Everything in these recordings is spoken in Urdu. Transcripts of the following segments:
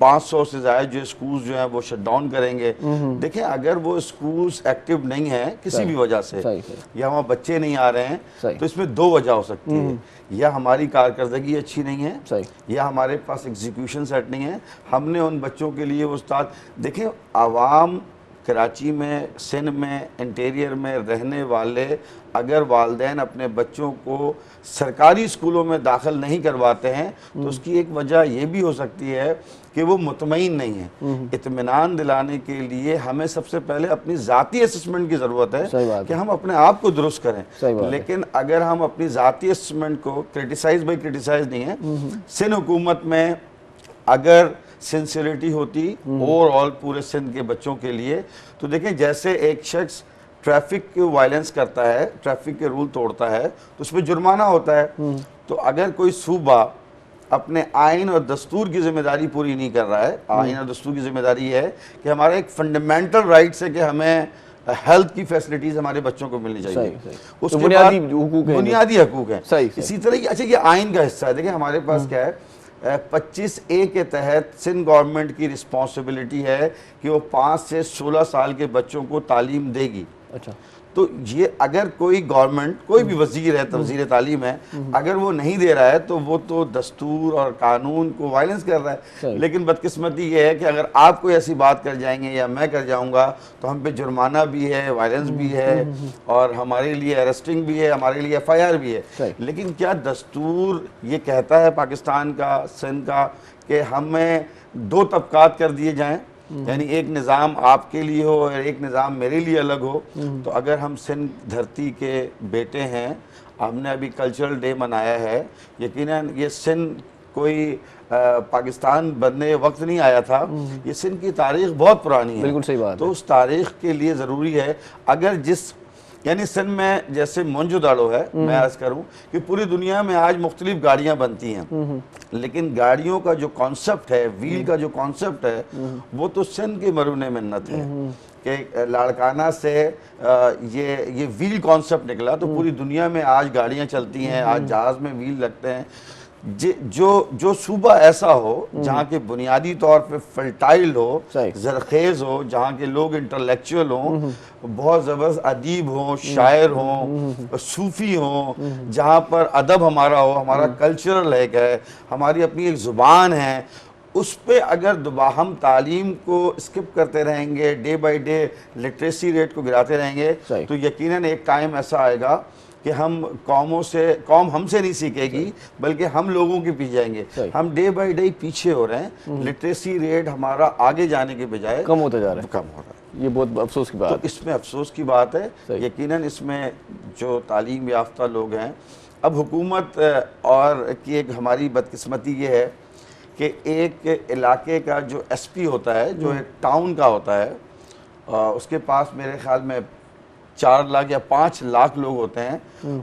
500 سے زائد جو اسکولز جو ہیں وہ شٹ ڈاؤن کریں گے. دیکھیں اگر وہ اسکولز ایکٹیو نہیں ہیں کسی بھی وجہ سے, یا وہاں بچے نہیں آ رہے ہیں, تو اس میں 2 وجہ ہو سکتی ہے. یا ہماری کارکردگی اچھی نہیں ہے, یا ہمارے پاس ایگزیکیوشن سیٹ نہیں ہے. ہم نے ان بچوں کے لیے استاد, دیکھیں عوام کراچی میں, سندھ میں, انٹیریئر میں رہنے والے اگر والدین اپنے بچوں کو سرکاری اسکولوں میں داخل نہیں کرواتے ہیں تو اس کی ایک وجہ یہ بھی ہو سکتی ہے کہ وہ مطمئن نہیں ہیں. اطمینان دلانے کے لیے ہمیں سب سے پہلے اپنی ذاتی اسسمنٹ کی ضرورت ہے کہ ہم اپنے آپ کو درست کریں. لیکن اگر ہم اپنی ذاتی اسسمنٹ کو کرٹیسائز نہیں ہے, سندھ حکومت میں اگر سنسیریٹی ہوتی اوور آل پورے سندھ کے بچوں کے لیے, تو دیکھیں جیسے ایک شخص ٹریفک کی وائلنس کرتا ہے, ٹریفک کے رول توڑتا ہے تو اس پہ جرمانہ ہوتا ہے. تو اگر کوئی صوبہ اپنے آئین اور دستور کی ذمہ داری پوری نہیں کر رہا ہے, آئین اور دستور کی ذمہ داری ہے کہ ہمارا ایک فنڈامنٹل رائٹس ہے کہ ہمیں ہیلتھ کی فیسلٹیز ہمارے بچوں کو ملنی چاہیے, اس کے بعد بنیادی حقوق ہیں. اسی طرح اچھا یہ آئین کا حصہ ہے. دیکھیں ہمارے پاس کیا ہے, 25A کے تحت سندھ گورنمنٹ کی رسپانسبلٹی ہے کہ وہ 5 سے 16 سال کے بچوں کو تعلیم دے گی. اچھا, تو یہ اگر کوئی گورنمنٹ, کوئی بھی وزیر ہے, وزیر تعلیم ہے, اگر وہ نہیں دے رہا ہے تو وہ تو دستور اور قانون کو وائلنس کر رہا ہے. لیکن بدقسمتی یہ ہے کہ اگر آپ کوئی ایسی بات کر جائیں گے یا میں کر جاؤں گا تو ہم پہ جرمانہ بھی ہے, وائلنس بھی ہے, اور ہمارے لیے اریسٹنگ بھی ہے, ہمارے لیے FIR بھی ہے. لیکن کیا دستور یہ کہتا ہے پاکستان کا, سندھ کا, کہ ہمیں 2 طبقات کر دیے جائیں, یعنی ایک نظام آپ کے لیے ہو اور ایک نظام میرے لیے الگ ہو؟ تو اگر ہم سندھ دھرتی کے بیٹے ہیں, ہم نے ابھی کلچرل ڈے منایا ہے, یقیناً یہ سندھ کوئی پاکستان بننے وقت نہیں آیا تھا, یہ سندھ کی تاریخ بہت پرانی ہے. بالکل صحیح بات. تو اس تاریخ کے لیے ضروری ہے, اگر جس یعنی سندھ میں جیسے مونجو داڑو ہے, میں عرض کروں کہ پوری دنیا میں آج مختلف گاڑیاں بنتی ہیں, لیکن گاڑیوں کا جو کانسیپٹ ہے, ویل کا جو کانسیپٹ ہے, وہ تو سندھ کے مرہون منت ہے کہ لاڑکانہ سے یہ ویل کانسیپٹ نکلا. تو پوری دنیا میں آج گاڑیاں چلتی ہیں, آج جہاز میں ویل لگتے ہیں. جو صوبہ ایسا ہو جہاں کے بنیادی طور پہ فرٹائل ہو, زرخیز ہو, جہاں کے لوگ انٹلیکچوئل ہوں, بہت زبردست ادیب ہوں, شاعر ہوں, صوفی ہوں, جہاں پر ادب ہمارا ہو, ہمارا کلچرل ہے, ہماری اپنی ایک زبان ہے, اس پہ اگر ہم تعلیم کو اسکپ کرتے رہیں گے, day by day literacy rate کو گراتے رہیں گے, تو یقیناً ایک ٹائم ایسا آئے گا کہ قوم ہم سے نہیں سیکھے گی بلکہ ہم لوگوں کے پیچھے جائیں گے. ہم ڈے بائی ڈے پیچھے ہو رہے ہیں, لٹریسی ریٹ ہمارا آگے جانے کے بجائے کم ہوتا جا رہا ہے. کم ہو رہا ہے. یہ بہت افسوس کی بات ہے. تو اس میں افسوس کی بات ہے. یقیناً اس میں جو تعلیم یافتہ لوگ ہیں, اب حکومت اور کی ایک ہماری بدقسمتی یہ ہے کہ ایک علاقے کا جو SP ہوتا ہے, جو ایک ٹاؤن کا ہوتا ہے, اس کے پاس میرے خیال میں 4 لاکھ یا 5 لاکھ لوگ ہوتے ہیں.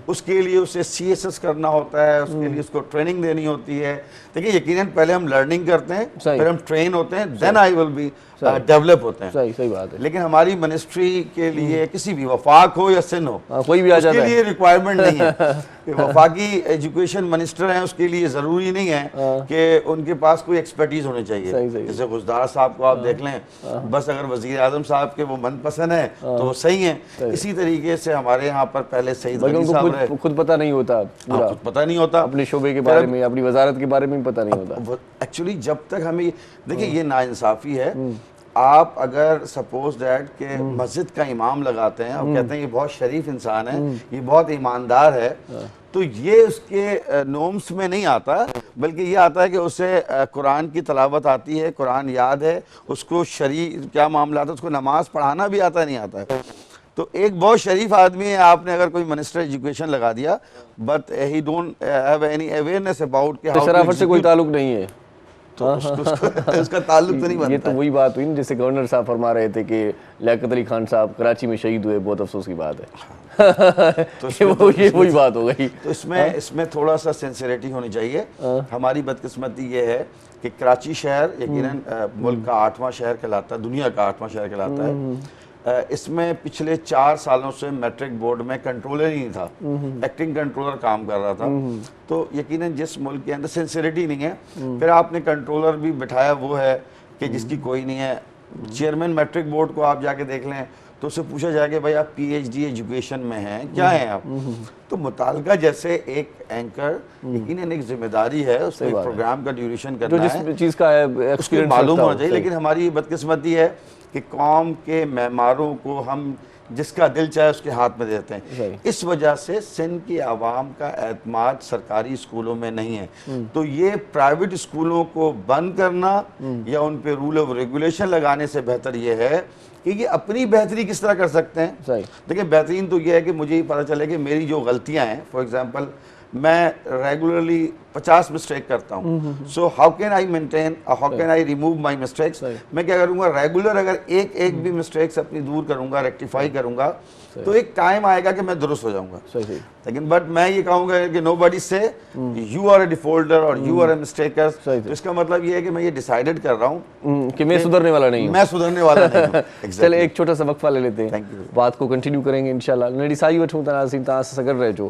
اس کے لیے اسے CSS کرنا ہوتا ہے, اس کے لیے اس کو ٹریننگ دینی ہوتی ہے. دیکھیں یقیناً پہلے ہم لرننگ کرتے ہیں, پھر ہم ٹرین ہوتے ہیں, دین آئی ول بی ڈیولپ ہوتے ہیں. صحیح بات ہے. لیکن ہماری منسٹری کے لیے کسی بھی وفاق ہو یا سن ہو, کوئی بھی اس کے لیے ریکوائرمنٹ نہیں ہے. وفاقی ایجوکیشن منسٹر ہیں, اس کے لیے ضروری نہیں ہے کہ ان کے پاس کوئی ایکسپرٹیز ہونی چاہیے. جیسے غزدار صاحب کو آپ دیکھ لیں, بس اگر وزیر اعظم صاحب کے وہ من پسند ہے تو وہ صحیح ہیں. اسی طریقے سے ہمارے یہاں پر پہلے سعید غنی صاحب رہے, خود پتہ نہیں ہوتا, خود پتہ نہیں ہوتا, اپنے شعبے کے بارے میں, اپنی وزارت کے بارے میں پتہ نہیں ہوتا. ایکچولی جب تک ہمیں دیکھیں یہ ناانصافی ہے. آپ اگر سپوز دیٹ کہ مسجد کا امام لگاتے ہیں اور کہتے ہیں یہ بہت شریف انسان ہے, یہ بہت ایماندار ہے, تو یہ اس کے نورمز میں نہیں آتا, بلکہ یہ آتا ہے کہ اسے قرآن کی تلاوت آتی ہے, قرآن یاد ہے, اس کو کیا معاملات ہے, اس کو نماز پڑھانا بھی آتا نہیں آتا ہے. تو ایک بہت شریف آدمی ہے, آپ نے اگر کوئی منسٹر ایجوکیشن لگا دیا, but he don't have any awareness about کہ شرافت سے کوئی تعلق نہیں ہے, تو اس کا تعلق تو نہیں بنتا. یہ تو وہی بات ہوئی نا جیسے گورنر صاحب فرما رہے تھے کہ لیاقت علی خان صاحب کراچی میں شہید ہوئے, بہت افسوس کی بات ہے. یہ وہی بات ہو گئی. تو اس میں تھوڑا سا سینسیریٹی ہونی چاہیے. ہماری بدقسمتی یہ ہے کہ کراچی شہر یقیناً ملک کا 8واں شہر کہلاتا ہے, دنیا کا 8واں شہر کہلاتا ہے, اس میں پچھلے 4 سالوں سے میٹرک بورڈ میں کنٹرولر ہی نہیں تھا, ایکٹنگ کنٹرولر کام کر رہا تھا. تو یقیناً جس ملک کے اندر سنسیریٹی نہیں ہے, پھر آپ نے کنٹرولر بھی بٹھایا وہ ہے کہ جس کی کوئی نہیں ہے. چیئرمین میٹرک بورڈ کو آپ جا کے دیکھ لیں تو اس سے پوچھا جائے کہ بھائی آپ پی ایچ ڈی ایجوکیشن میں ہیں, کیا ہیں آپ؟ تو متعلقہ جیسے ایک اینکر یقیناً ایک ذمہ داری ہے, اس ایک پروگرام کا ڈیوریشن کرنا ہے, جس چیز کا اس کو معلوم ہونا چاہیے. لیکن ہماری بدقسمتی ہے کہ قوم کے معماروں کو ہم جس کا دل چاہے اس کے ہاتھ میں دیتے ہیں. اس وجہ سے سندھ کی عوام کا اعتماد سرکاری اسکولوں میں نہیں ہے. تو یہ پرائیویٹ اسکولوں کو بند کرنا یا ان پہ رول آف ریگولیشن لگانے سے بہتر یہ ہے کہ یہ اپنی بہتری کس طرح کر سکتے ہیں. دیکھیں بہترین تو یہ ہے کہ مجھے یہ پتہ چلے کہ میری جو غلطیاں ہیں, فار ایگزامپل میں ریگولرلی 50 مسٹیک کرتا ہوں, so how can I maintain, how can I remove my mistakes. میں کیا کروں گا, ریگولر اگر ایک بھی مسٹیکس اپنی دور کروں گا, ریکٹیفائی کروں گا, تو ایک ٹائم آئے گا کہ میں درست ہو جاؤں گا. لیکن بٹ میں یہ کہوں گا کہ نو بڈی سے یو آر اے ڈیفالٹر اور یو آر اے مسٹیکر, تو اس کا مطلب یہ ہے کہ میں یہ ڈیسائیڈڈ کر رہا ہوں کہ میں سدھرنے والا نہیں ہوں, میں سدھرنے والا نہیں ہوں. چلے ایک چھوٹا سا وقفہ لے لیتے ہیں, بات کو کنٹینیو کریں گے انشاءاللہ. نڈی سائی وٹھوں تا ناظرین تاں سگڑ رہجو,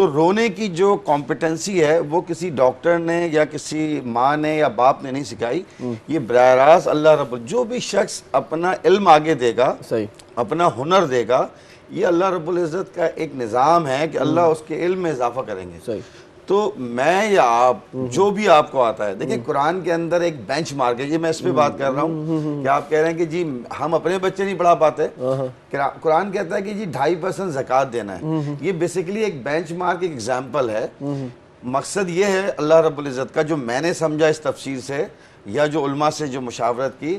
تو رونے کی جو کمپیٹنسی ہے وہ کسی ڈاکٹر نے یا کسی ماں نے یا باپ نے نہیں سکھائی. یہ براہ راست اللہ رب جو بھی شخص اپنا علم آگے دے گا, اپنا ہنر دے گا, یہ اللہ رب العزت کا ایک نظام ہے کہ اللہ اس کے علم میں اضافہ کریں گے. تو میں یا آپ جو بھی آپ کو آتا ہے, دیکھیں قرآن کے اندر ایک بینچ مارک ہے, یہ میں اس پہ بات کر رہا ہوں کہ آپ کہہ رہے ہیں کہ جی ہم اپنے بچے نہیں پڑھا پاتے. قرآن کہتا ہے کہ جی 2.5% زکوٰۃ دینا ہے. یہ بیسیکلی ایک بینچ مارک, ایک ایگزامپل ہے. مقصد یہ ہے اللہ رب العزت کا, جو میں نے سمجھا اس تفسیر سے یا جو علماء سے جو مشاورت کی,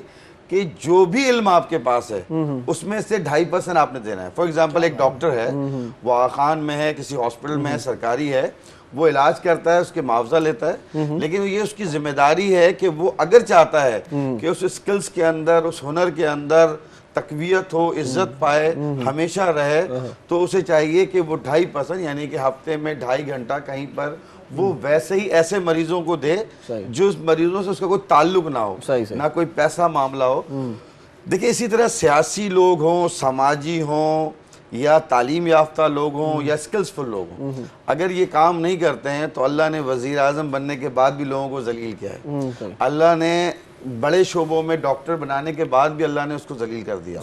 کہ جو بھی علم آپ کے پاس ہے اس میں سے 2.5% آپ نے دینا ہے. فار ایگزامپل ایک ڈاکٹر ہے, وہ آخان میں ہے, کسی ہاسپٹل میں ہے, سرکاری ہے, وہ علاج کرتا ہے, اس کے معاوضہ لیتا ہے, لیکن یہ اس کی ذمہ داری ہے کہ وہ اگر چاہتا ہے کہ اس اسکلز کے اندر, اس ہنر کے اندر تقویت ہو, عزت پائے, ہمیشہ رہے, تو اسے چاہیے کہ وہ 2.5% یعنی کہ ہفتے میں 2.5 گھنٹہ کہیں پر وہ ویسے ہی ایسے مریضوں کو دے جو اس مریضوں سے اس کا کوئی تعلق نہ ہو, نہ کوئی پیسہ معاملہ ہو. دیکھیں اسی طرح سیاسی لوگ ہوں, سماجی ہوں, یا تعلیم یافتہ لوگ ہوں, یا اسکلز فل لوگ ہوں, اگر یہ کام نہیں کرتے ہیں تو اللہ نے وزیر اعظم بننے کے بعد بھی لوگوں کو ذلیل کیا ہے. اللہ نے بڑے شعبوں میں ڈاکٹر بنانے کے بعد بھی اللہ نے اس کو ذلیل کر دیا.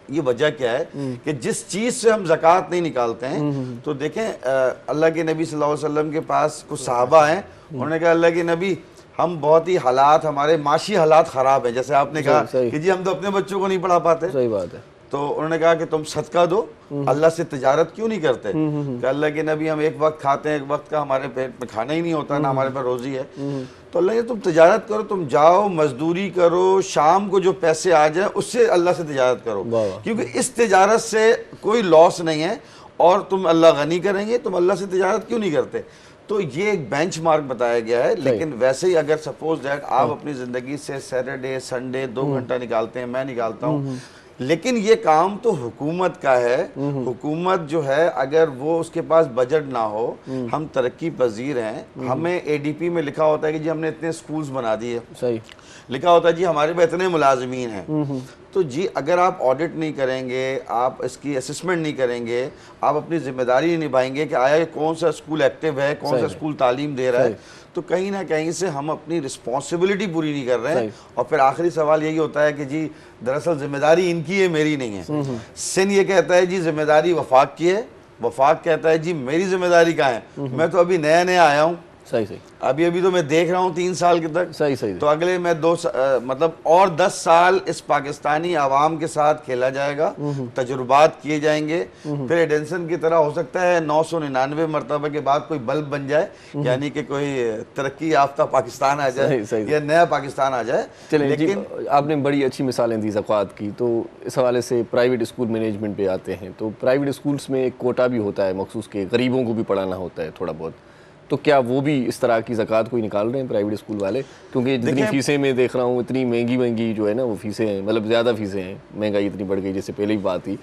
یہ وجہ کیا ہے کہ جس چیز سے ہم زکوٰۃ نہیں نکالتے ہیں, تو دیکھیں اللہ کے نبی صلی اللہ علیہ وسلم کے پاس کچھ صحابہ ہیں, انہوں نے کہا اللہ کے نبی ہم بہت ہی حالات, ہمارے معاشی حالات خراب ہیں, جیسے آپ نے کہا کہ جی ہم تو اپنے بچوں کو نہیں پڑھا پاتے. صحیح بات ہے. تو انہوں نے کہا کہ تم صدقہ دو, اللہ سے تجارت کیوں نہیں کرتے؟ کہ اللہ کے نبی ہم ایک وقت کھاتے ہیں, ایک وقت کا ہمارے پیٹ میں کھانا ہی نہیں ہوتا, نہ ہمارے پاس روزی ہے. تو اللہ کہ تم تجارت کرو, تم جاؤ مزدوری کرو, شام کو جو پیسے آ جائیں اس سے اللہ سے تجارت کرو, کیونکہ اس تجارت سے کوئی لاس نہیں ہے, اور تم اللہ غنی کریں گے, تم اللہ سے تجارت کیوں نہیں کرتے؟ تو یہ ایک بینچ مارک بتایا گیا ہے. لیکن ویسے ہی اگر سپوز دیٹ آپ اپنی زندگی سے سیٹرڈے سنڈے 2 گھنٹہ نکالتے ہیں, میں نکالتا ہوں, لیکن یہ کام تو حکومت کا ہے. حکومت جو ہے اگر وہ اس کے پاس بجٹ نہ ہو, ہم ترقی پذیر ہیں, ہمیں ADP میں لکھا ہوتا ہے کہ جی ہم نے اتنے سکولز بنا دیے, لکھا ہوتا ہے جی ہمارے پاس اتنے ملازمین ہیں. تو جی اگر آپ آڈٹ نہیں کریں گے, آپ اس کی اسسمنٹ نہیں کریں گے, آپ اپنی ذمہ داری نہیں نبھائیں گے کہ آیا کون سا اسکول ایکٹیو ہے, کون سا اسکول تعلیم دے رہا ہے, تو کہیں نہ کہیں سے ہم اپنی رسپانسبلٹی پوری نہیں کر رہے ہیں. اور پھر آخری سوال یہی ہوتا ہے کہ جی دراصل ذمہ داری ان کی ہے, میری نہیں ہے. سن یہ کہتا ہے جی ذمہ داری وفاق کی ہے, وفاق کہتا ہے جی میری ذمہ داری کہاں ہے, میں تو ابھی نیا آیا ہوں, ابھی تو میں دیکھ رہا ہوں 3 سال کے تک, تو اگلے میں 2 مطلب اور 10 سال اس پاکستانی عوام کے ساتھ کھیلا جائے گا, تجربات کیے جائیں گے, پھر ایڈنسن کی طرح ہو سکتا ہے 999 مرتبہ کے بعد کوئی بلب بن جائے, یعنی کہ کوئی ترقی یافتہ پاکستان آ جائے یا نیا پاکستان آ جائے. لیکن آپ نے بڑی اچھی مثالیں دی زکوٰۃ کی, تو اس حوالے سے پرائیویٹ اسکول مینجمنٹ پہ آتے ہیں. تو پرائیویٹ اسکولس میں ایک کوٹا بھی ہوتا ہے مخصوص, کے غریبوں کو بھی پڑھانا ہوتا ہے تھوڑا بہت, تو کیا وہ بھی اس طرح کی زکوٰۃ کوئی نکال رہے ہیں پرائیویٹ اسکول والے؟ کیونکہ جتنی فیسیں میں دیکھ رہا ہوں اتنی مہنگی جو ہے نا وہ فیسیں ہیں, مطلب زیادہ فیسیں ہیں, مہنگائی اتنی بڑھ گئی, جیسے پہلے ہی بات تھی.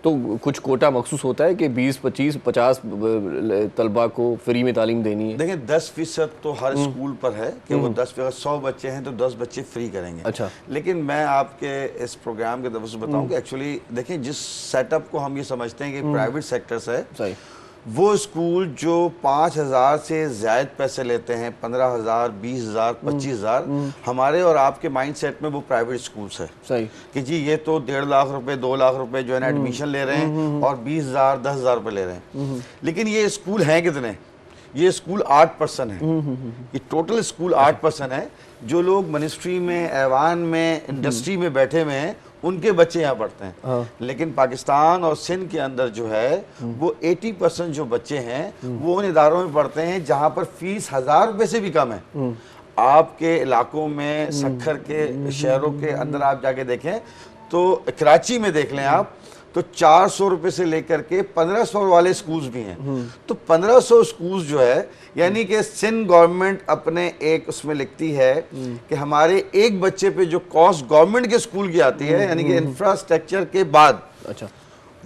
تو کچھ کوٹا مخصوص ہوتا ہے کہ 20 25 50 طلبہ کو فری میں تعلیم دینی ہے. دیکھیں 10% تو ہر اسکول پر ہے کہ وہ 10% 100 بچے ہیں تو 10 بچے فری کریں گے. اچھا, لیکن میں آپ کے اس پروگرام کے طرف سے بتاؤں کہ ایکچولی دیکھیں جس سیٹ اپ کو ہم یہ سمجھتے ہیں کہ پرائیویٹ سیکٹر سے, وہ اسکول جو 5,000 سے زائد پیسے لیتے ہیں, 15,000 20,000 25,000, ہمارے اور آپ کے مائنڈ سیٹ میں وہ پرائیویٹ اسکولس ہے کہ جی یہ تو 1.5 لاکھ روپے 2 لاکھ روپے جو ہے نا ایڈمیشن لے رہے ہیں اور 20,000 10,000 روپے لے رہے ہیں. لیکن یہ اسکول ہیں کتنے؟ یہ اسکول 8% ہیں, یہ ٹوٹل اسکول 8% ہے. جو لوگ منسٹری میں, ایوان میں, انڈسٹری میں بیٹھے ہوئے ہیں, ان کے بچے یہاں پڑھتے ہیں. لیکن پاکستان اور سندھ کے اندر جو ہے وہ 80% جو بچے ہیں وہ ان اداروں میں پڑھتے ہیں جہاں پر فیس 1,000 روپے سے بھی کم ہے. آپ کے علاقوں میں, سکھر کے شہروں کے اندر آپ جا کے دیکھیں, تو کراچی میں دیکھ لیں آپ, تو 400 روپے سے لے کر کے 1500 والے سکولز بھی ہیں. تو 1500 سکولز جو ہے, یعنی کہ سندھ گورنمنٹ اپنے ایک اس میں لکھتی ہے کہ ہمارے ایک بچے پہ جو کاسٹ گورنمنٹ کے سکول کی آتی ہے, یعنی کہ انفراسٹرکچر کے بعد,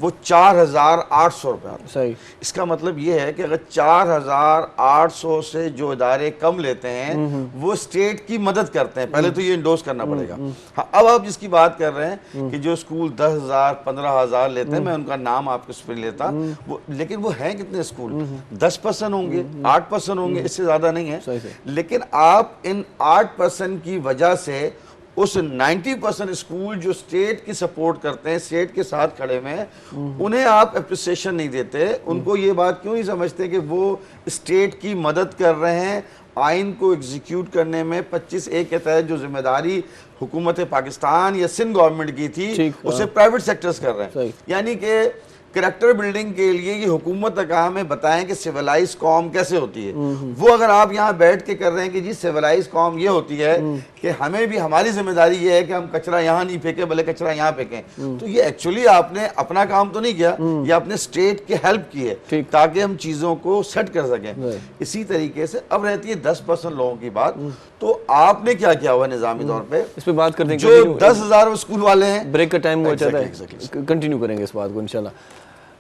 وہ 4,800 روپے آتا ہے. صحیح. اس کا مطلب یہ ہے کہ اگر 4,800 سے جو ادارے کم لیتے ہیں وہ اسٹیٹ کی مدد کرتے ہیں. پہلے تو یہ انڈوس کرنا پڑے گا. اب آپ جس کی بات کر رہے ہیں کہ جو اسکول 10,000 15,000 لیتے ہیں, میں ان کا نام آپ کو اس پہ لیتا, لیکن وہ ہیں کتنے اسکول؟ 10% ہوں گے, 8% ہوں گے, اس سے زیادہ نہیں ہے. لیکن آپ ان 8% کی وجہ سے اس 90% اسکول جو اسٹیٹ کی سپورٹ کرتے ہیں, اسٹیٹ کے ساتھ کھڑے میں, انہیں آپ اپریسیشن نہیں دیتے. ان کو یہ بات کیوں نہیں سمجھتے کہ وہ اسٹیٹ کی مدد کر رہے ہیں آئین کو ایگزیکیوٹ کرنے میں. 25A کے تحت جو ذمہ داری حکومت پاکستان یا سندھ گورنمنٹ کی تھی, اسے پرائیویٹ سیکٹرز کر رہے ہیں. یعنی کہ کریکٹر بلڈنگ کے لیے یہ حکومت کا کام ہے بتائیں کہ سیولائز قوم کیسے ہوتی ہے. وہ اگر آپ یہاں بیٹھ کے کر رہے ہیں کہ جی سیولائز قوم یہ ہوتی ہے کہ ہمیں بھی ہماری ذمہ داری یہ ہے کہ ہم کچرا یہاں نہیں پھینکیں بلکہ کچرا یہاں پھینکیں, تو یہ ایکچولی آپ نے اپنا کام تو نہیں کیا, یہ اپنے اسٹیٹ کی ہیلپ کی ہے تاکہ ہم چیزوں کو سیٹ کر سکیں. اسی طریقے سے اب رہتی ہے 10% لوگوں کی بات. تو آپ نے کیا کیا ہوا نظامی طور پہ اس پہ بات کرتے ہیں جو 10,000 اسکول والے ہیں. بریک کا ٹائم ہوا چاہتا ہے, کنٹینیو کریں گے اس بات کو انشاءاللہ.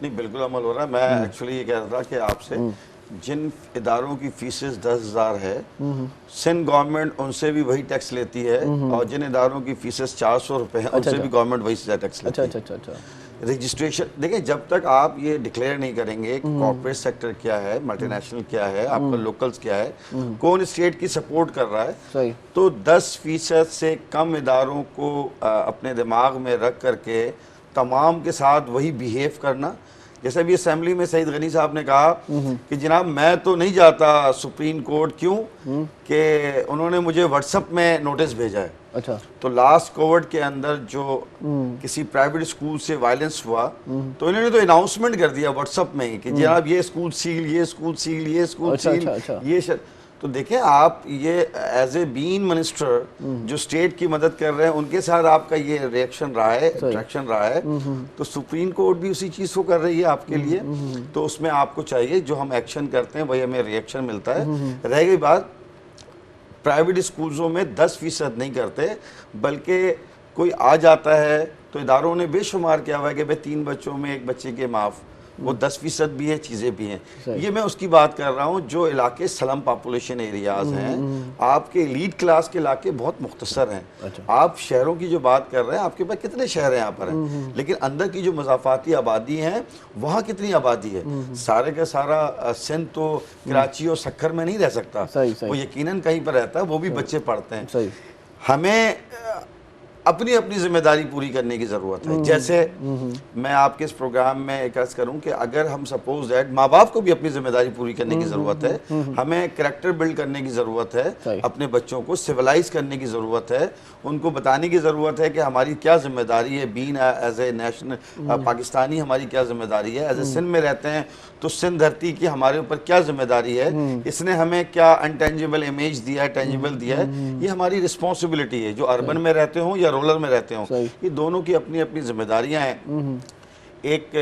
نہیں بالکل عمل ہو رہا ہے. میں ایکچولی یہ کہہ رہا تھا کہ آپ سے جن اداروں کی فیسز 10,000 ہے, سندھ گورنمنٹ ان سے بھی وہی ٹیکس لیتی ہے, اور جن اداروں کی فیسز 400 روپے ہیں ان سے بھی گورنمنٹ وہی سے ٹیکس لیتی ہے. اچھا. رجسٹریشن دیکھیں, جب تک آپ یہ ڈکلیئر نہیں کریں گے کہ کارپوریٹ سیکٹر کیا ہے, ملٹی نیشنل کیا ہے, آپ کا لوکلز کیا ہے, کون اسٹیٹ کی سپورٹ کر رہا ہے, تو 10% سے کم اداروں کو اپنے دماغ میں رکھ کر کے تمام کے ساتھ وہی بیہیو کرنا. جیسے ابھی اسمبلی میں سعید غنی صاحب نے کہا کہ جناب میں تو نہیں جاتا سپریم کورٹ, کیوں کہ انہوں نے مجھے واٹس ایپ میں نوٹس بھیجا ہے. اچھا. تو لاسٹ کووڈ کے اندر جو کسی پرائیویٹ اسکول سے وائلنس ہوا, تو انہوں نے تو اناؤنسمنٹ کر دیا واٹس ایپ میں کہ جناب یہ اسکول سیل, یہ اسکول سیل, یہ اسکول سیل, یہ تو دیکھیں آپ یہ ایز اے بین منسٹر جو اسٹیٹ کی مدد کر رہے ہیں, ان کے ساتھ آپ کا یہ ریئیکشن رہا ہے, اٹریکشن رہا ہے. تو سپریم کورٹ بھی اسی چیز کو کر رہی ہے آپ کے لیے, تو اس میں آپ کو چاہیے جو ہم ایکشن کرتے ہیں وہی ہمیں ریئیکشن ملتا ہے. رہ گئی بات پرائیویٹ اسکولزوں میں 10% نہیں کرتے, بلکہ کوئی آ جاتا ہے تو اداروں نے بے شمار کیا ہوا ہے کہ بھائی 3 بچوں میں 1 بچے کے معاف, وہ 10% بھی ہے, چیزیں بھی ہیں. یہ میں اس کی بات کر رہا ہوں جو علاقے سلم پاپولیشن ایریاز ہیں. آپ کے لیڈ کلاس کے علاقے بہت مختصر ہیں. آپ شہروں کی جو بات کر رہے ہیں, آپ کے پاس کتنے شہر ہیں یہاں پر ہیں, لیکن اندر کی جو مضافاتی آبادی ہیں وہاں کتنی آبادی ہے. سارے کا سارا سندھ تو کراچی اور سکھر میں نہیں رہ سکتا, وہ یقیناً کہیں پر رہتا ہے, وہ بھی بچے پڑھتے ہیں. ہمیں اپنی اپنی ذمہ داری پوری کرنے کی ضرورت ہے. جیسے میں آپ کے اس پروگرام میں ایک عرض کروں کہ اگر ہم سپوز دیٹ ماں باپ کو بھی اپنی ذمہ داری پوری کرنے کی ضرورت ہے, ہمیں کریکٹر بلڈ کرنے کی ضرورت ہے, اپنے بچوں کو سیولائز کرنے کی ضرورت ہے, ان کو بتانے کی ضرورت ہے کہ ہماری کیا ذمہ داری ہے, بین ایز اے نیشنل پاکستانی ہماری کیا ذمہ داری ہے, ایز اے سندھ میں رہتے ہیں تو سندھ دھرتی کی ہمارے اوپر کیا ذمہ داری ہے, اس نے ہمیں کیا انٹینجیبل امیج دیا ہے, ٹینجیبل دیا ہے. یہ ہماری رسپانسبلٹی ہے, جو اربن میں رہتے ہوں یا رورل میں رہتے ہوں, یہ دونوں کی اپنی اپنی ذمہ داریاں ہیں. ایک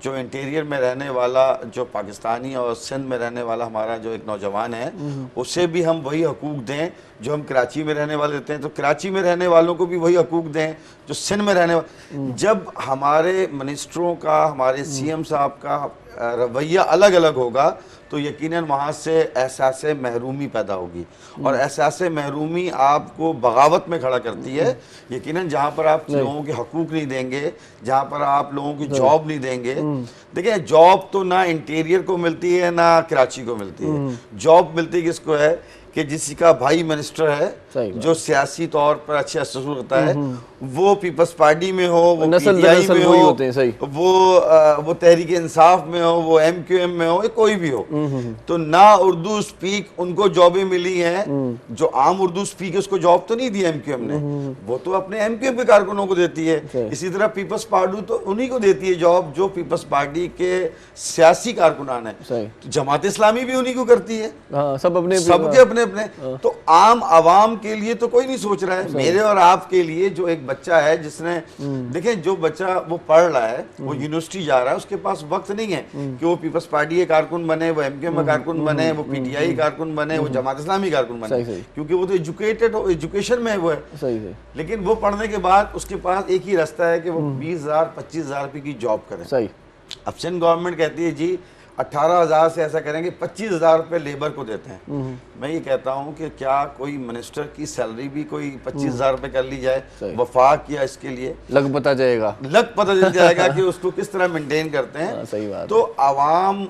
جو انٹیریئر میں رہنے والا جو پاکستانی اور سندھ میں رہنے والا ہمارا جو ایک نوجوان ہے, اسے بھی ہم وہی حقوق دیں جو ہم کراچی میں رہنے والے دیتے ہیں, تو کراچی میں رہنے والوں کو بھی وہی حقوق دیں جو سندھ میں رہنے والے. جب ہمارے منسٹروں کا, ہمارے سی ایم صاحب کا رویہ الگ الگ ہوگا تو یقیناً وہاں سے احساس محرومی پیدا ہوگی، اور احساس محرومی آپ کو بغاوت میں کھڑا کرتی ہے۔ یقیناً جہاں پر آپ لوگوں کے حقوق نہیں دیں گے، جہاں پر آپ لوگوں کی جاب نہیں دیں گے، دیکھیں جاب تو نہ انٹیریئر کو ملتی ہے نہ کراچی کو ملتی ہے، جاب ملتی کس کو ہے کہ جس کا بھائی منسٹر ہے جو سیاسی طور پر اچھے اثر رکھتا ہے، وہ پیپلز پارٹی میں ہو، وہ پی ٹی آئی میں ہو، وہ تحریک انصاف میں ہو، وہ ایم کیو ایم میں ہو، کوئی بھی ہو، تو نہ اردو سپیک ان کو جابیں ملی ہیں، جو عام اردو سپیک اس کو جاب تو نہیں دی ایم کیو ایم نے، وہ تو اپنے ایم کیو ایم کے کارکنوں کو دیتی ہے۔ اسی طرح پیپلز پارٹی تو انہی کو دیتی ہے جاب جو پیپلز پارٹی کے سیاسی کارکنان ہیں، جماعت اسلامی بھی انہی کو کرتی ہے، سب کے اپنے اپنے۔ تو عام عوام کے لیے تو کوئی نہیں سوچ رہا ہے، میرے اور آپ کے لیے جو ایک بچہ ہے جس نے، دیکھیں جو بچہ وہ پڑھ رہا ہے، وہ یونیورسٹی جا رہا ہے، اس کے پاس وقت نہیں ہے کہ وہ پیپلز پارٹی کے کارکن بنے، وہ ایم کیو ایم کا کارکن بنے، وہ پی ٹی آئی کارکن بنے، وہ جماعت اسلامی کارکن بنے، کیونکہ وہ تو ایجوکیشن میں وہ ہے۔ لیکن وہ پڑھنے کے بعد اس کے پاس ایک ہی راستہ ہے کہ وہ 20,000 25,000 روپے کی جاب کرے۔ اب سندھ گورنمنٹ کہتی ہے جی 18,000 سے ایسا کریں گے، 25,000 روپے لیبر کو دیتے ہیں۔ میں یہ کہتا ہوں کہ کیا کوئی منسٹر کی سیلری بھی کوئی 25,000 روپے کر لی جائے وفاق یا اس کے لیے لگ پتہ جائے گا کہ اس کو کس طرح مینٹین کرتے ہیں۔ تو عوام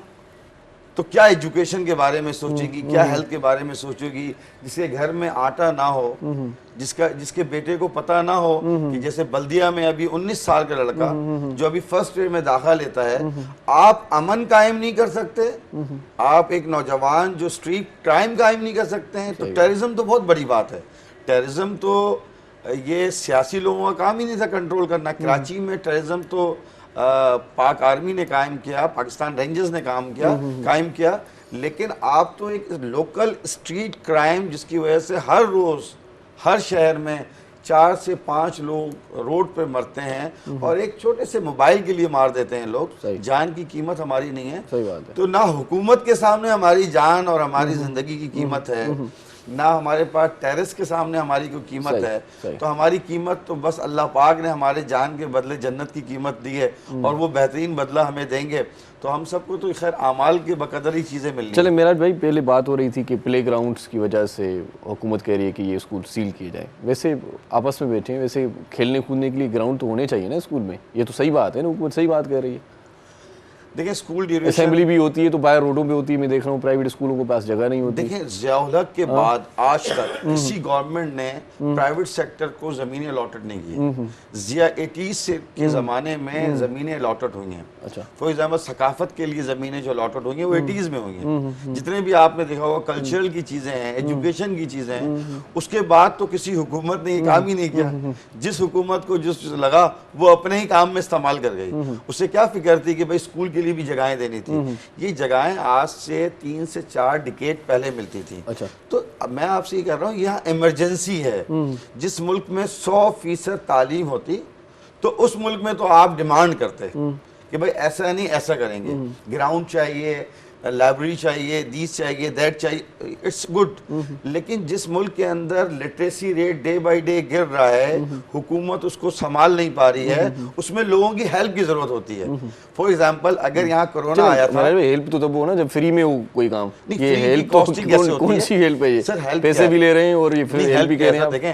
تو کیا ایجوکیشن کے بارے میں سوچے گی، کیا ہیلتھ کے بارے میں سوچے گی، جس کے گھر میں آٹا نہ ہو، جس کے بیٹے کو پتہ نہ ہو کہ جیسے بلدیہ میں ابھی 19 سال کا لڑکا جو ابھی فرسٹ ایئر میں داخلہ لیتا ہے، آپ امن قائم نہیں کر سکتے، آپ ایک نوجوان جو اسٹریٹ کرائم قائم نہیں کر سکتے ہیں، تو ٹیررزم تو بہت بڑی بات ہے۔ ٹیررزم تو یہ سیاسی لوگوں کا کام ہی نہیں تھا کنٹرول کرنا۔ کراچی میں ٹیررزم تو پاک آرمی نے قائم کیا، پاکستان رینجرز نے قائم کیا، لیکن آپ تو ایک لوکل اسٹریٹ کرائم جس کی وجہ سے ہر روز ہر شہر میں 4 سے 5 لوگ روڈ پہ مرتے ہیں، اور ایک چھوٹے سے موبائل کے لیے مار دیتے ہیں لوگ، جان کی قیمت ہماری نہیں ہے۔ تو نہ حکومت کے سامنے ہماری جان اور ہماری زندگی کی قیمت ہے، نہ ہمارے پاس ٹیرس کے سامنے ہماری کوئی قیمت ہے، تو ہماری قیمت تو بس اللہ پاک نے ہمارے جان کے بدلے جنت کی قیمت دی ہے، اور وہ بہترین بدلہ ہمیں دیں گے۔ تو ہم سب کو تو خیر اعمال کے بقدر ہی چیزیں ملنی۔ چلیں معراج بھائی، پہلے بات ہو رہی تھی کہ پلے گراؤنڈز کی وجہ سے حکومت کہہ رہی ہے کہ یہ اسکول سیل کیے جائیں، ویسے آپس میں بیٹھے ہیں، ویسے کھیلنے کودنے کے لیے گراؤنڈ تو ہونے چاہیے نا اسکول میں، یہ تو صحیح بات ہے نا، حکومت صحیح بات کہہ رہی ہے۔ دیکھیں اسکول ڈیوریشن اسمبلی بھی ہوتی ہے تو باہر روڈوں پہ ہوتی ہے، میں دیکھ رہا ہوں پرائیویٹ اسکولوں کے پاس جگہ نہیں ہوتی۔ دیکھیں ضیاء الحق کے بعد آج تک کسی گورنمنٹ نے پرائیویٹ سیکٹر کو زمینیں الاٹڈ نہیں کی۔ ضیاء 80s کے زمانے میں زمینیں الاٹڈ ہوئی ہیں، فار ایگزامپل ثقافت کے لیے زمینیں جو الاٹڈ ہوئی ہیں وہ 80s میں ہوئی ہیں۔ جتنے بھی آپ نے دیکھا ہوگا کلچرل کی چیزیں ہیں، ایجوکیشن کی چیزیں ہیں، اس کے بعد تو کسی حکومت نے یہ کام ہی نہیں کیا۔ جس حکومت کو جس لگا وہ اپنے ہی کام میں استعمال کر گئی، اسے کیا فکر تھی کہ بھائی اسکول کے لیے بھی جگہیں دینی تھی۔ یہ جگہیں آج سے 3 سے 4 ڈیکیڈ پہلے ملتی تھی۔ تو میں آپ سے یہ کہہ رہا ہوں یہاں ایمرجنسی ہے۔ جس ملک میں 100% تعلیم ہوتی تو اس ملک میں تو آپ ڈیمانڈ کرتے کہ بھائی ایسا نہیں، ایسا کریں گے، گراؤنڈ چاہیے، لائبریری چاہیے، دیس چاہیے، دیٹ چاہیے، اٹس گڈ۔ لیکن جس ملک کے اندر literacy rate day by day گر رہا ہے، حکومت اس کو سنبھال نہیں پا رہی ہے، اس میں لوگوں کی ہیلپ کی ضرورت ہوتی ہے۔ فار ایگزامپل اگر یہاں کرونا آیا تھا، ہیلپ تو تب ہو نا جب فری میں ہو کوئی کام، یہ ہیلپ کون سی ہیلپ ہے؟ یہ پیسے بھی لے رہے ہیں اور یہ ہیلپ بھی کہہ رہے ہیں۔ دیکھیں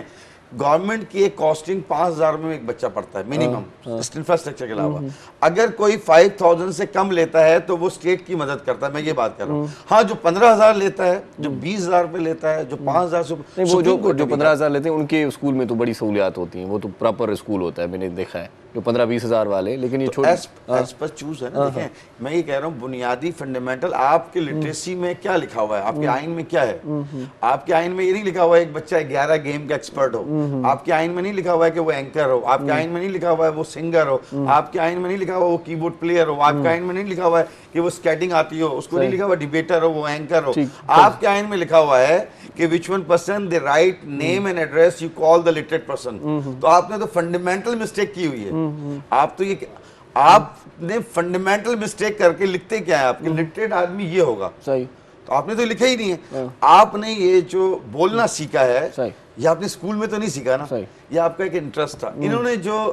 گورنمنٹ کی ایک کاسٹنگ 5,000 میں ایک بچہ پڑھتا ہے منیمم انفراسٹرکچر کے علاوہ۔ اگر کوئی 5,000 سے کم لیتا ہے تو وہ اسٹیٹ کی مدد کرتا ہے، میں یہ بات کر رہا ہوں۔ ہاں جو 15,000 لیتا ہے، جو 20,000 روپے لیتا ہے، جو 5,000 سے وہ جو 15,000 لیتے ہیں ان کے اسکول میں تو بڑی سہولیات ہوتی ہیں، وہ تو پراپر اسکول ہوتا ہے، میں نے دیکھا ہے جو 15-20 ہزار والے، لیکن یہ ایز پر چوز ہے نا۔ دیکھیں میں یہ کہہ رہا ہوں بنیادی فنڈامنٹل آپ کے لٹریسی میں کیا لکھا ہوا ہے، آپ کے آئین میں کیا ہے؟ آپ کے آئین میں یہ نہیں لکھا ہوا ہے ایک بچہ 11 گیم کا ایکسپرٹ ہو، آپ کے آئین میں نہیں لکھا ہوا ہے کہ وہ اینکر ہو، آپ کے آئین میں نہیں لکھا ہوا ہے وہ سنگر ہو، آپ کے آئین میں نہیں لکھا ہوا وہ کی بورڈ پلیئر ہو، آپ کے آئین میں نہیں لکھا ہوا ہے کہ وہ اسکیٹنگ آتی ہو، اس کو نہیں لکھا ہوا ڈیبیٹر ہو، وہ اینکر ہو۔ آپ کے آئین میں لکھا ہوا ہے کہ which one person they write name and address you call the literate person۔ تو آپ نے تو فنڈامنٹل مسٹیک کی ہوئی ہے۔ آپ تو یہ آپ نے فنڈامنٹل مسٹیک کر کے لکھتے کیا ہے، آپ کے لٹریٹ آدمی یہ ہوگا، تو آپ نے تو لکھا ہی نہیں ہے۔ آپ نے یہ جو بولنا سیکھا ہے یہ آپ نے اسکول میں تو نہیں سیکھا نا، یہ آپ کا ایک انٹرسٹ تھا۔ انہوں نے جو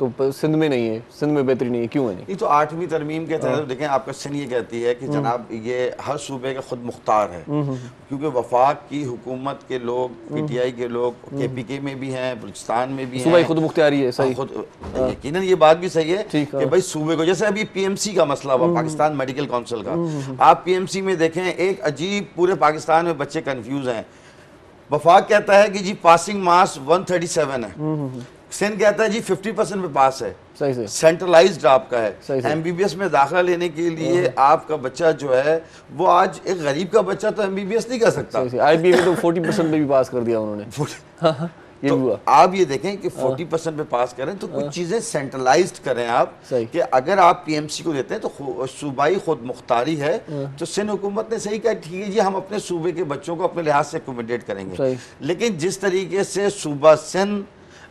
تو سندھ میں نہیں ہے, سندھ میں بہتری نہیں ہے, کیوں ہے نہیں؟ یہ تو 8ویں ترمیم کے تحت دیکھیں آپ کا سن یہ کہتی ہے کہ جناب یہ ہر صوبے کا خود مختار ہے, کیونکہ وفاق کی حکومت کے لوگ, پی ٹی آئی کے لوگ کے پی کے میں بھی ہیں, بلوچستان میں بھی ہیں, صوبائی خود مختاری ہے, صحیح, یقیناً یہ بات بھی صحیح ہے کہ بھائی صوبے کو, جیسے ابھی پی ایم سی کا مسئلہ ہوا پاکستان میڈیکل کونسل کا, آپ پی ایم سی میں دیکھیں ایک عجیب, پورے پاکستان میں بچے کنفیوز ہیں. وفاق کہتا ہے کہ جی پاسنگ مارکس 137 ہے, سندھ کہتا ہے جی 50% پہ پاس ہے, سینٹرلائزڈ آپ کا ہے. ایم بی بی ایس میں داخلہ لینے کے لیے آپ کا بچہ جو ہے وہ آج ایک غریب کا بچہ تو ایم بی بی ایس نہیں کر سکتا. آئی بی اے میں تو 40% پہ بھی پاس کر دیا انہوں نے. تو آپ یہ دیکھیں کہ 40% پہ پاس کریں تو کچھ چیزیں سینٹرلائزڈ کریں آپ, کہ اگر آپ پی ایم سی کو دیتے ہیں تو صوبائی خود مختاری ہے, تو سندھ حکومت نے صحیح کہا ٹھیک ہے جی ہم اپنے صوبے کے بچوں کو اپنے لحاظ سے اکوموڈیٹ کریں گے, لیکن جس طریقے سے صوبہ سندھ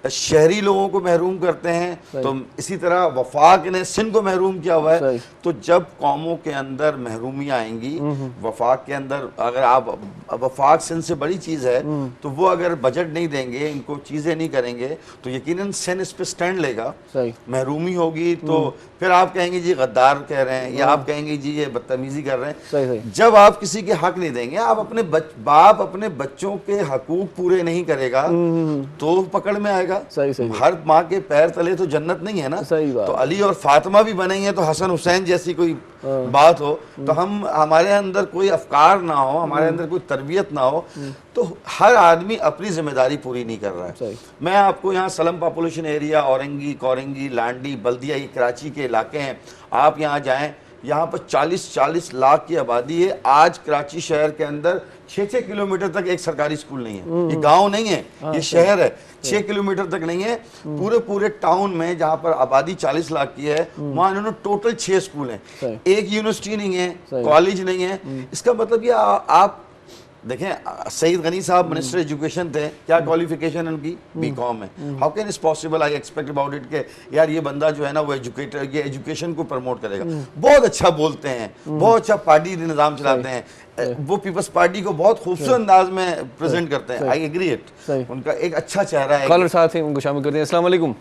شہری لوگوں کو محروم کرتے ہیں تو اسی طرح وفاق نے سندھ کو محروم کیا ہوا ہے. تو جب قوموں کے اندر محرومیاں آئیں گی, وفاق کے اندر اگر آپ, وفاق سندھ سے بڑی چیز ہے, تو وہ اگر بجٹ نہیں دیں گے, ان کو چیزیں نہیں کریں گے, تو یقیناً سندھ اس پہ سٹینڈ لے گا. محرومی ہوگی تو پھر آپ کہیں گے جی غدار کہہ رہے ہیں, یا آپ کہیں گے جی یہ بدتمیزی کر رہے ہیں. جب آپ کسی کے حق نہیں دیں گے, آپ اپنے باپ اپنے بچوں کے حقوق پورے نہیں کرے گا تو پکڑ میں آئے گا. ہر ماں کے پیر تلے تو جنت نہیں ہے نا, تو علی اور فاطمہ بھی بنیں گے تو حسن حسین جیسی کوئی بات ہو, تو ہمارے اندر کوئی افکار نہ ہو, ہمارے اندر کوئی تربیت نہ ہو, تو ہر آدمی اپنی ذمہ داری پوری نہیں کر رہا ہے. میں آپ کو یہاں سلم پاپولیشن ایریا, اورنگی, کورنگی, لانڈی, بلدیہ, یہ کراچی کے علاقے ہیں, آپ یہاں جائیں, یہاں پر 40 لاکھ کی آبادی ہے. آج کراچی شہر کے اندر 6 کلومیٹر تک ایک سرکاری اسکول نہیں ہے. یہ گاؤں نہیں ہے, یہ شہر ہے. 6 کلومیٹر تک نہیں ہے. پورے ٹاؤن میں جہاں پر آبادی 40 لاکھ کی ہے, وہاں انہوں نے ٹوٹل 6 اسکول ہیں. ایک یونیورسٹی نہیں ہے, کالج نہیں ہے. اس کا مطلب یہ آپ دیکھیں, سعید غنی صاحب منسٹر ایجوکیشن تھے, کیا کوالیفیکیشن ان کی, بی کام ہے. How can it's possible, I expect about it کہ یار یہ بندہ جو ہے نا وہ ایجوکیٹر, یہ ایجوکیشن کو پروموٹ کرے گا. بہت اچھا بولتے ہیں, بہت اچھا پارٹی نظام چلاتے ہیں, وہ پیپلز پارٹی کو بہت خوبصورت انداز میں پریزنٹ کرتے ہیں. آئی ایگری اٹ, ان کا ایک اچھا چہرہ ہے. کالر ساتھ ہیں, ان کو شامل کرتے ہیں. السلام علیکم.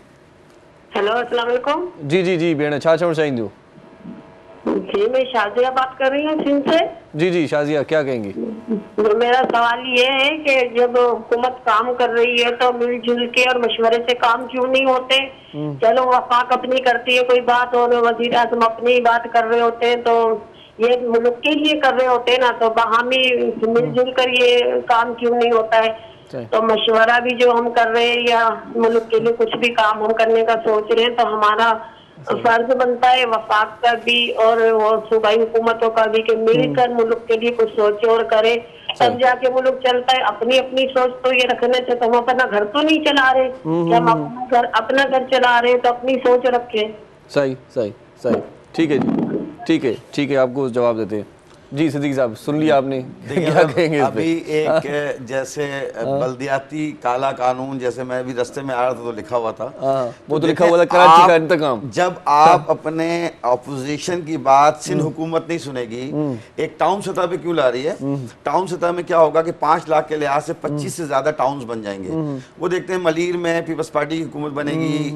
ہیلو السلام علیکم. جی بھیڑ چھا چوڑ چاہیے. جی میں شازیہ بات کر رہی ہوں سندھ سے. جی شازیہ کیا کہیں گی؟ میرا سوال یہ ہے کہ جب حکومت کام کر رہی ہے تو مل جل کے اور مشورے سے کام کیوں نہیں ہوتے؟ چلو وفاق اپنی کرتی ہے کوئی بات, اور وزیر اعظم اپنی بات کر رہے ہوتے ہیں, تو یہ ملک کے لیے کر رہے ہوتے ہیں نا, تو باہمی مل جل کر یہ کام کیوں نہیں ہوتا ہے؟ تو مشورہ بھی جو ہم کر رہے ہیں یا ملک کے لیے کچھ بھی کام ہم کرنے کا سوچ رہے ہیں, تو ہمارا فرض بنتا ہے وفاق کا بھی اور صوبائی حکومتوں کا بھی کہ مل کر ملک کے لیے کچھ سوچے اور کرے, تب جا کے ملک چلتا ہے. اپنی سوچ تو یہ رکھنے سے تو ہم اپنا گھر تو نہیں چلا رہے, کہ ہم اپنا گھر چلا رہے ہیں تو اپنی سوچ رکھیں. صحیح. ٹھیک ہے جی, ٹھیک ہے, آپ کو جواب دیتے ہیں. جی صدیق صاحب سن لیا آپ نے, کیا کہیں گے؟ ابھی ایک جیسے بلدیاتی کالا قانون, جیسے میں ابھی رستے میں آ رہا تھا تو لکھا ہوا تھا, وہ تو لکھا ہوا تھا کراچی کا انتقام. جب آپ اپنے اپوزیشن کی بات سندھ حکومت نہیں سنے گی, ایک ٹاؤن سطح پہ کیوں لا رہی ہے؟ ٹاؤن سطح میں کیا ہوگا کہ 5 لاکھ کے لحاظ سے 25 سے زیادہ ٹاؤنز بن جائیں گے. وہ دیکھتے ہیں ملیر میں پیپلز پارٹی کی حکومت بنے گی,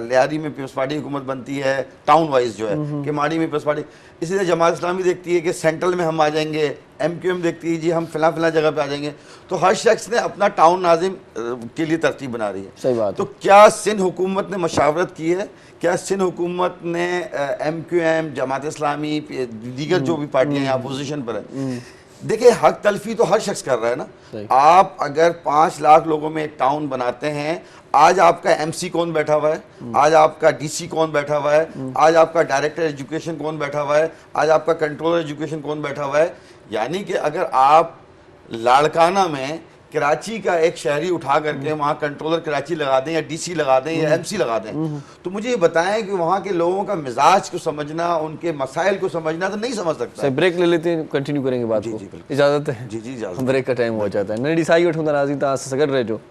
لیاری میں پیپلز پارٹی کی حکومت بنتی ہے ٹاؤن وائز جو ہے, کہ ماڑی میں پیپلز پارٹی. اسی طرح جماعت اسلامی دیکھتی ہے کہ سینٹرل میں ہم آ جائیں گے, ایم کیو ایم دیکھتی ہے جی ہم فلاں جگہ پہ آ جائیں گے. تو ہر شخص نے اپنا ٹاؤن ناظم کے لیے ترتیب بنا رہی ہے. صحیح بات. تو کیا سندھ حکومت نے مشاورت کی ہے؟ کیا سندھ حکومت نے M Q M, Jamaat Islami, دیگر جو بھی پارٹیاں ہیں اپوزیشن پر ہیں, دیکھیں حق تلفی تو ہر شخص کر رہا ہے نا. آپ اگر 5 لاکھ لوگوں میں ایک ٹاؤن بناتے ہیں, آج آپ کا ایم سی کون بیٹھا ہوا ہے, آج آپ کا ڈی سی کون بیٹھا ہوا ہے, آج آپ کا ڈائریکٹر ایجوکیشن کون بیٹھا ہوا ہے, آج آپ کا کنٹرولر ایجوکیشن کون بیٹھا ہوا ہے. یعنی کہ اگر آپ لاڑکانہ میں کراچی کا ایک شہری اٹھا کر کے وہاں کنٹرولر کراچی لگا دیں یا ڈی سی لگا دیں یا ایم سی لگا دیں, تو مجھے یہ بتائیں کہ وہاں کے لوگوں کا مزاج کو سمجھنا, ان کے مسائل کو سمجھنا تو نہیں سمجھ سکتا. بریک لے لیتے ہیں, کنٹینیو کریں گے بات کو. اجازت ہے؟ جی اجازت. بریک کا ٹائم ہو جاتا ہے. نڈی سائی وٹھوں ناظرین تاں سگڑ رہے جو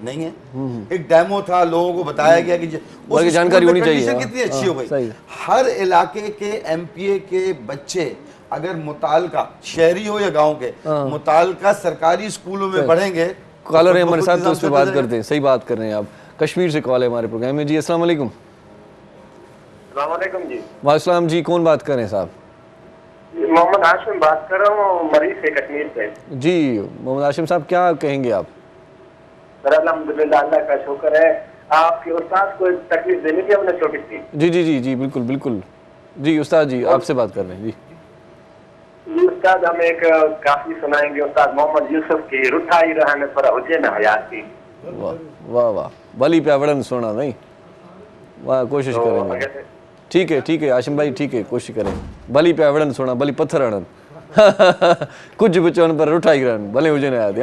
نہیں ہے. ایک ڈیمو تھا, لوگوں کو بتایا گیا کہ بلکہ جانکاری ہونی چاہیے. کتنی اچھی ہو گئی. ہر علاقے کے ایم پی اے کے بچے اگر متعلقہ شہری ہو یا گاؤں کے متعلقہ سرکاری اسکولوں میں پڑھیں گے. کالر ہیں ہمارے ساتھ تو اس پہ بات کرتے ہیں. صحیح بات کر رہے ہیں آپ. کشمیر سے کال ہے ہمارے پروگرام میں. جی السلام علیکم. السلام علیکم. جی وعلیکم السلام. جی کون بات کر رہے ہیں صاحب؟ محمد ہاشم بات کر رہا ہوں مریض سے, کشمیر سے. جی محمد ہاشم صاحب کیا کہیں گے آپ؟ سر الحمدللہ اللہ کا شکر ہے. آپ کے استاد کو تکلیف دینی تھی اپنے چھوٹی سی. جی جی جی جی بالکل بالکل. جی استاد جی آپ سے بات کر رہے ہیں. جی استاد ہم ایک کافی سنائیں گے استاد محمد یوسف کی رٹھائی رہنے پر حجے میں حیات کی. واہ واہ واہ. بلی پہ وڑن سونا نہیں. واہ کوشش کریں گے. ٹھیک ہے ٹھیک ہے ہاشم بھائی ٹھیک ہے کوشش کریں. بلی پہ وڑن سونا بلی پتھر ہڑن کچھ بچوں پر رٹھائی رہن بھلے ہوجے نہ آتے.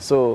سو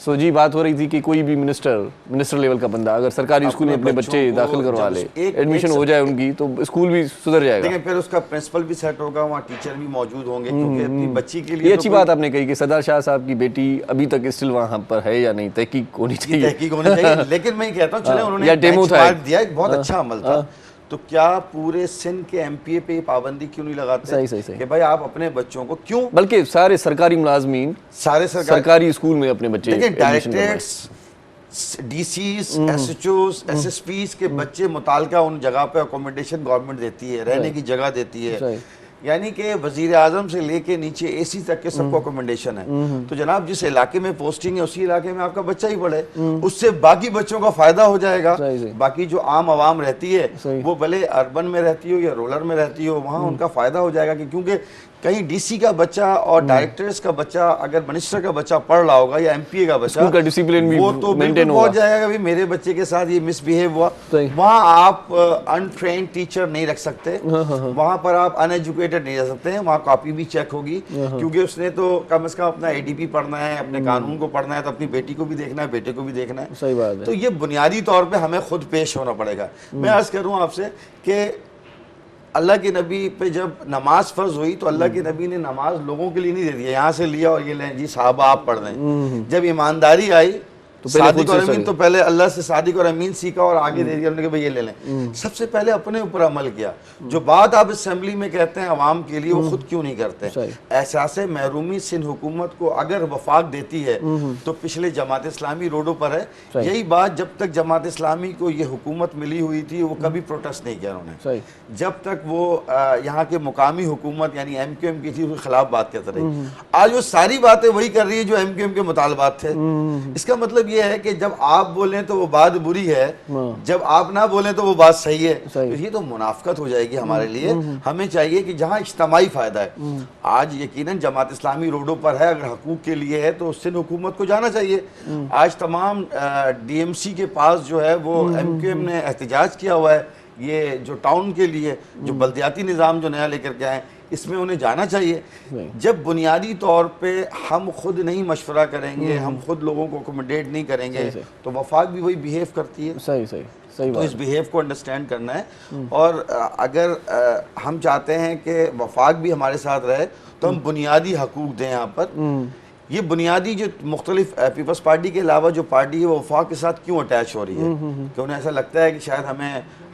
سو جی بات ہو رہی تھی کہ کوئی بھی منسٹر لیول کا بندہ اگر سرکاری اسکول میں اپنے بچے داخل کروا لے, ایڈمیشن ہو جائے ان کی, تو اسکول بھی سدھر جائے گا. لیکن پھر اس کا پرنسپل بھی سیٹ ہوگا, وہاں ٹیچر بھی موجود ہوں گے, کیونکہ اپنی بچی کے لیے. یہ اچھی بات آپ نے کہی کہ سردار شاہ صاحب کی بیٹی ابھی تک اسٹل وہاں پر ہے یا نہیں, تحقیق ہونی چاہیے. تحقیق ہونی چاہیے. لیکن میں یہ کہتا ہوں چلیں انہوں نے بینچ مارک دیا, ایک بہت اچھا عمل تھا. تو کیا پورے سندھ کے ایم پی اے پہ پابندی کیوں نہیں لگاتے کہ بھائی آپ اپنے بچوں کو کیوں, بلکہ سارے سرکاری ملازمین سارے سرکاری اسکول میں اپنے بچے, دیکھیں directorates, D Cs, S H Os, S S Ps کے بچے متعلقہ ان جگہ پہ اکوموڈیشن گورنمنٹ دیتی ہے, رہنے کی جگہ دیتی ہے. یعنی کہ وزیر اعظم سے لے کے نیچے اے سی تک کے سب کو اکوموڈیشن ہے. تو جناب جس علاقے میں پوسٹنگ ہے اسی علاقے میں آپ کا بچہ ہی پڑھے, اس سے باقی بچوں کا فائدہ ہو جائے گا. باقی جو عام عوام رہتی ہے وہ بھلے اربن میں رہتی ہو یا رولر میں رہتی ہو, وہاں ان کا فائدہ ہو جائے گا. کیونکہ کہیں ڈی سی کا بچہ اور ڈائریکٹرز کا بچہ اگر منسٹر کا بچہ پڑھ رہا ہوگا یا ایم پی اے کا بچہ, وہ تو بالکل پہنچ جائے گا میرے بچے کے ساتھ یہ مس بہیو ہوا. وہاں آپ انٹرینڈ ٹیچر نہیں رکھ سکتے, وہاں پر آپ ان ایجوکیٹڈ نہیں رہ سکتے ہیں. وہاں کاپی بھی چیک ہوگی, کیونکہ اس نے تو کم از کم اپنا اے ڈی پی پڑھنا ہے, اپنے قانون کو پڑھنا ہے, تو اپنی بیٹی کو بھی دیکھنا ہے, بیٹے کو بھی دیکھنا ہے. صحیح بات ہے. تو یہ بنیادی طور پہ ہمیں خود پیش ہونا پڑے گا. میں عرض کروں آپ سے کہ اللہ کے نبی پہ جب نماز فرض ہوئی تو اللہ کے نبی نے نماز لوگوں کے لیے نہیں دے دیا, یہاں سے لیا اور یہ لیں جی صحابہ آپ پڑھ لیں. جب ایمانداری آئی صادق اور امین, تو پہلے اللہ سے صادق اور امین سیکھا اور آگے دے دیا انہوں نے کہ بھئی یہ لے لیں. سب سے پہلے اپنے اوپر عمل کیا. جو بات آپ اسمبلی میں کہتے ہیں عوام کے لیے, وہ خود کیوں نہیں کرتے؟ احساس محرومی سندھ حکومت کو اگر وفاق دیتی ہے تو پچھلے جماعت اسلامی روڈوں پر ہے. یہی بات جب تک جماعت اسلامی کو یہ حکومت ملی ہوئی تھی وہ کبھی پروٹیسٹ نہیں کیا انہوں نے. جب تک وہ یہاں کے مقامی حکومت یعنی ایم کیو ایم کی تھی اس کے خلاف بات کرتے رہی. آج وہ ساری باتیں وہی کر رہی ہے جو ایم کیو ایم کے مطالبات تھے. اس کا مطلب یہ ہے کہ جب آپ بولیں تو وہ بات بری ہے, جب آپ نہ بولیں تو وہ بات صحیح ہے. یہ تو منافقت ہو جائے گی ہمارے لیے. ہمیں چاہیے کہ جہاں اجتماعی فائدہ ہے, آج یقیناً جماعت اسلامی روڈوں پر ہے, اگر حقوق کے لیے ہے تو سندھ حکومت کو جانا چاہیے. آج تمام ڈی ایم سی کے پاس جو ہے وہ ایم کیو ایم نے احتجاج کیا ہوا ہے, یہ جو ٹاؤن کے لیے جو بلدیاتی نظام جو نیا لے کر کے آئے, اس میں انہیں جانا چاہیے. جب بنیادی طور پہ ہم خود نہیں مشورہ کریں گے, ہم خود لوگوں کو اکوموڈیٹ نہیں کریں گے, تو وفاق بھی وہی بیہیو کرتی ہے. تو اس بیہیو کو انڈرسٹینڈ کرنا ہے. اور اگر ہم چاہتے ہیں کہ وفاق بھی ہمارے ساتھ رہے تو ہم بنیادی حقوق دیں. یہاں پر یہ بنیادی جو مختلف پیپلز پارٹی کے علاوہ جو پارٹی ہے وہ وفاق کے ساتھ کیوں اٹیچ ہو رہی ہے, کہ انہیں ایسا لگتا ہے کہ شاید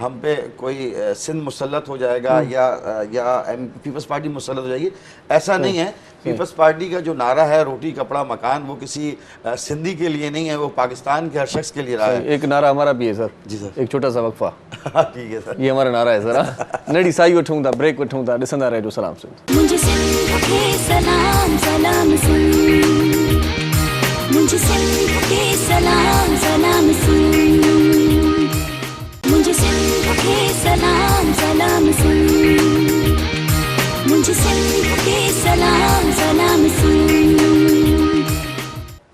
ہم پہ کوئی سندھ مسلط ہو جائے گا یا پیپلز پارٹی مسلط ہو جائے گی. ایسا نہیں ہے. پیپلز پارٹی کا جو نعرہ ہے روٹی کپڑا مکان, وہ کسی سندھی کے لیے نہیں ہے, وہ پاکستان کے ہر شخص کے لیے رہا ہے. ایک نعرہ ہمارا بھی ہے سر. جی سر ایک چھوٹا سا وقفہ. ٹھیک ہے سر, یہ ہمارا نعرہ ہے سر. نڑی سائی وٹھوں تھا, بریک وٹھوں تھا, ڈسندا رہجو. سلام سندھ. مجھے سندھ کے سلام سلام سندھ, مجھے سندھ کے سلام سلام سندھ, مجھے سندھ کے سلام سلام سندھ, مجھے سندھ کے سلام سلام سندھ.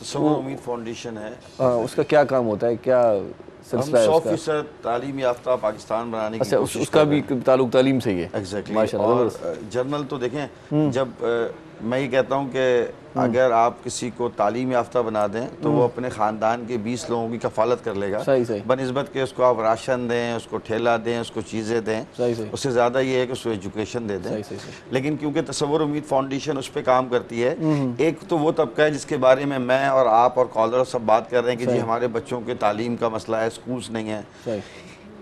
تصور امید فاؤنڈیشن ہے. اس کا کیا کام ہوتا ہے, کیا سلسلہ ہے اس کا؟ 100% تعلیم یافتہ پاکستان بنانے کی اس کا بھی تعلق تعلیم سے ہی ہے. ایگزیکٹلی. اور جرنل تو دیکھیں, جب میں یہ کہتا ہوں کہ اگر آپ کسی کو تعلیم یافتہ بنا دیں تو وہ اپنے خاندان کے 20 لوگوں کی کفالت کر لے گا بنسبت کہ اس کو آپ راشن دیں, اس کو ٹھیلا دیں, اس کو چیزیں دیں. اس سے زیادہ یہ ہے کہ اس کو ایجوکیشن دے دیں. لیکن کیونکہ تصور امید فاؤنڈیشن اس پہ کام کرتی ہے, ایک تو وہ طبقہ ہے جس کے بارے میں اور آپ اور کالر سب بات کر رہے ہیں کہ جی ہمارے بچوں کے تعلیم کا مسئلہ ہے, اسکولز نہیں ہیں.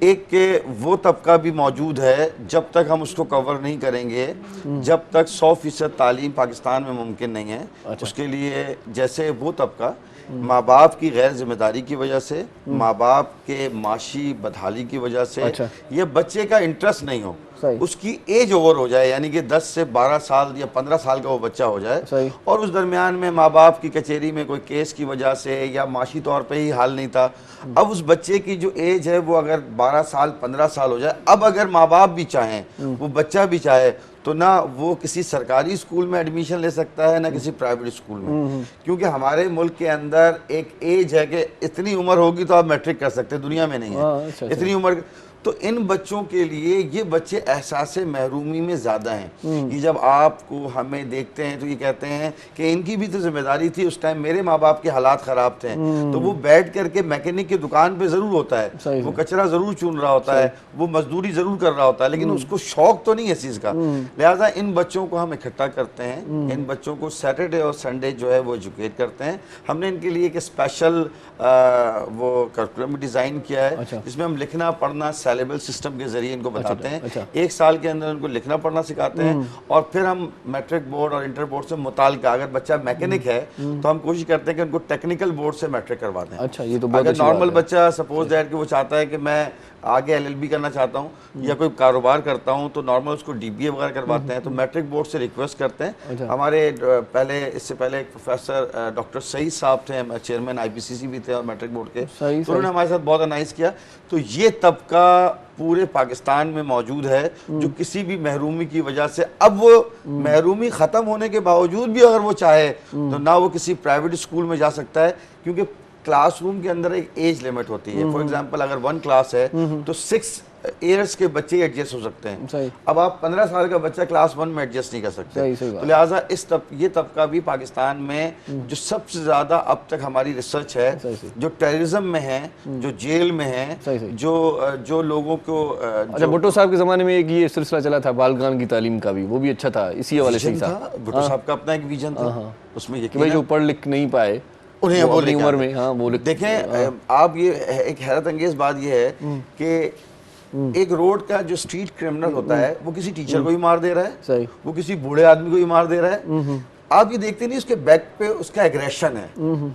ایک کہ وہ طبقہ بھی موجود ہے, جب تک ہم اس کو کور نہیں کریں گے, جب تک 100% تعلیم پاکستان میں ممکن نہیں ہے. اس کے لیے جیسے وہ طبقہ ماں باپ کی غیر ذمہ داری کی وجہ سے, ماں باپ کے معاشی بدحالی کی وجہ سے, یا بچے کا انٹرسٹ نہیں ہو, اس کی ایج اوور ہو جائے, یعنی کہ 10 سے 12 سال یا 15 سال کا وہ بچہ ہو جائے, اور اس درمیان میں ماں باپ کی کچہری میں کوئی کیس کی وجہ سے یا معاشی طور پہ ہی حال نہیں تھا, اب اس بچے کی جو ایج ہے وہ اگر 12 سال 15 سال ہو جائے, اب اگر ماں باپ بھی چاہیں, وہ بچہ بھی چاہے, تو نہ وہ کسی سرکاری اسکول میں ایڈمیشن لے سکتا ہے نہ کسی پرائیویٹ اسکول میں. کیونکہ ہمارے ملک کے اندر ایک ایج ہے کہ اتنی عمر ہوگی تو آپ میٹرک کر سکتے, دنیا میں نہیں ہے اتنی عمر. تو ان بچوں کے لیے یہ بچے احساس محرومی میں زیادہ ہیں. یہ جب آپ کو ہمیں دیکھتے ہیں تو یہ کہتے ہیں کہ ان کی بھی تو ذمہ داری تھی, اس ٹائم میرے ماں باپ کے حالات خراب تھے, تو وہ بیٹھ کر کے میکینک کی دکان پہ ضرور ہوتا ہے, وہ کچرا ضرور چون رہا ہوتا ہے, وہ مزدوری ضرور کر رہا ہوتا ہے, لیکن اس کو شوق تو نہیں ہے اس چیز کا. لہٰذا ان بچوں کو ہم اکٹھا کرتے ہیں, ان بچوں کو سیٹرڈے اور سنڈے جو ہے وہ ایجوکیٹ کرتے ہیں. ہم نے ان کے لیے ایک اسپیشل وہ کرکولم ڈیزائن کیا ہے, جس میں ہم لکھنا پڑھنا سیلیبل سسٹم کے ذریعے ان کو بتاتے ہیں. 1 سال کے اندر ان کو لکھنا پڑھنا سکھاتے ہیں, اور پھر ہم میٹرک بورڈ اور انٹر بورڈ سے متعلقہ, اگر بچہ میکینک ہے تو ہم کوشش کرتے ہیں کہ ان کو ٹیکنیکل بورڈ سے میٹرک کروا دیں. اگر نارمل بچہ سپوز دیٹ کہ وہ چاہتا ہے کہ میں آگے LLB کرنا چاہتا ہوں یا کوئی کاروبار کرتا ہوں, تو نارمل اس کو DBA وغیرہ کرواتے ہیں, تو میٹرک بورڈ سے ریکویسٹ کرتے ہیں. ہمارے پہلے اس سے پہلے ایک پروفیسر ڈاکٹر سعید صاحب تھے, چیئرمین IPCC بھی تھے اور میٹرک بورڈ کے, تو انہوں نے ہمارے ساتھ بہت انائز کیا. تو یہ طبقہ پورے پاکستان میں موجود ہے جو کسی بھی محرومی کی وجہ سے, اب وہ محرومی ختم ہونے کے باوجود بھی اگر وہ چاہے تو نہ وہ کسی پرائیویٹ اسکول میں جا سکتا ہے, کیونکہ کلاس روم کے اندر ایک ایج لیمٹ ہوتی ہے. فار ایگزامپل اگر 1 کلاس ہے تو 6 ایئرس کے بچے ایڈجسٹ ہو سکتے ہیں. اب آپ 15 سال کا بچہ کلاس 1 میں ایڈجسٹ نہیں کر سکتے. تو لہٰذا یہ طبقہ بھی پاکستان میں جو سب سے زیادہ اب تک ہماری ریسرچ ہے, جو ٹیررزم میں ہیں, جو جیل میں ہیں, جو لوگوں کو. اچھا, بھٹو صاحب کے زمانے میں ایک یہ سلسلہ چلا تھا بالغان کی تعلیم کا بھی, وہ بھی اچھا تھا, اسی حوالے سے تھا. بھٹو صاحب کا اپنا ایک ویژن تھا, اس میں یہ جو پڑھ لکھ نہیں پائے انہیں وہ عمر میں. دیکھیں آپ, یہ ایک حیرت انگیز بات یہ ہے کہ ایک روڈ کا جو اسٹریٹ کرمنل ہوتا ہے وہ کسی ٹیچر کو بھی مار دے رہا ہے, وہ کسی بوڑھے آدمی کو بھی مار دے رہا ہے. آپ یہ دیکھتے نہیں اس کے بیک پہ اس کا ایگریشن ہے.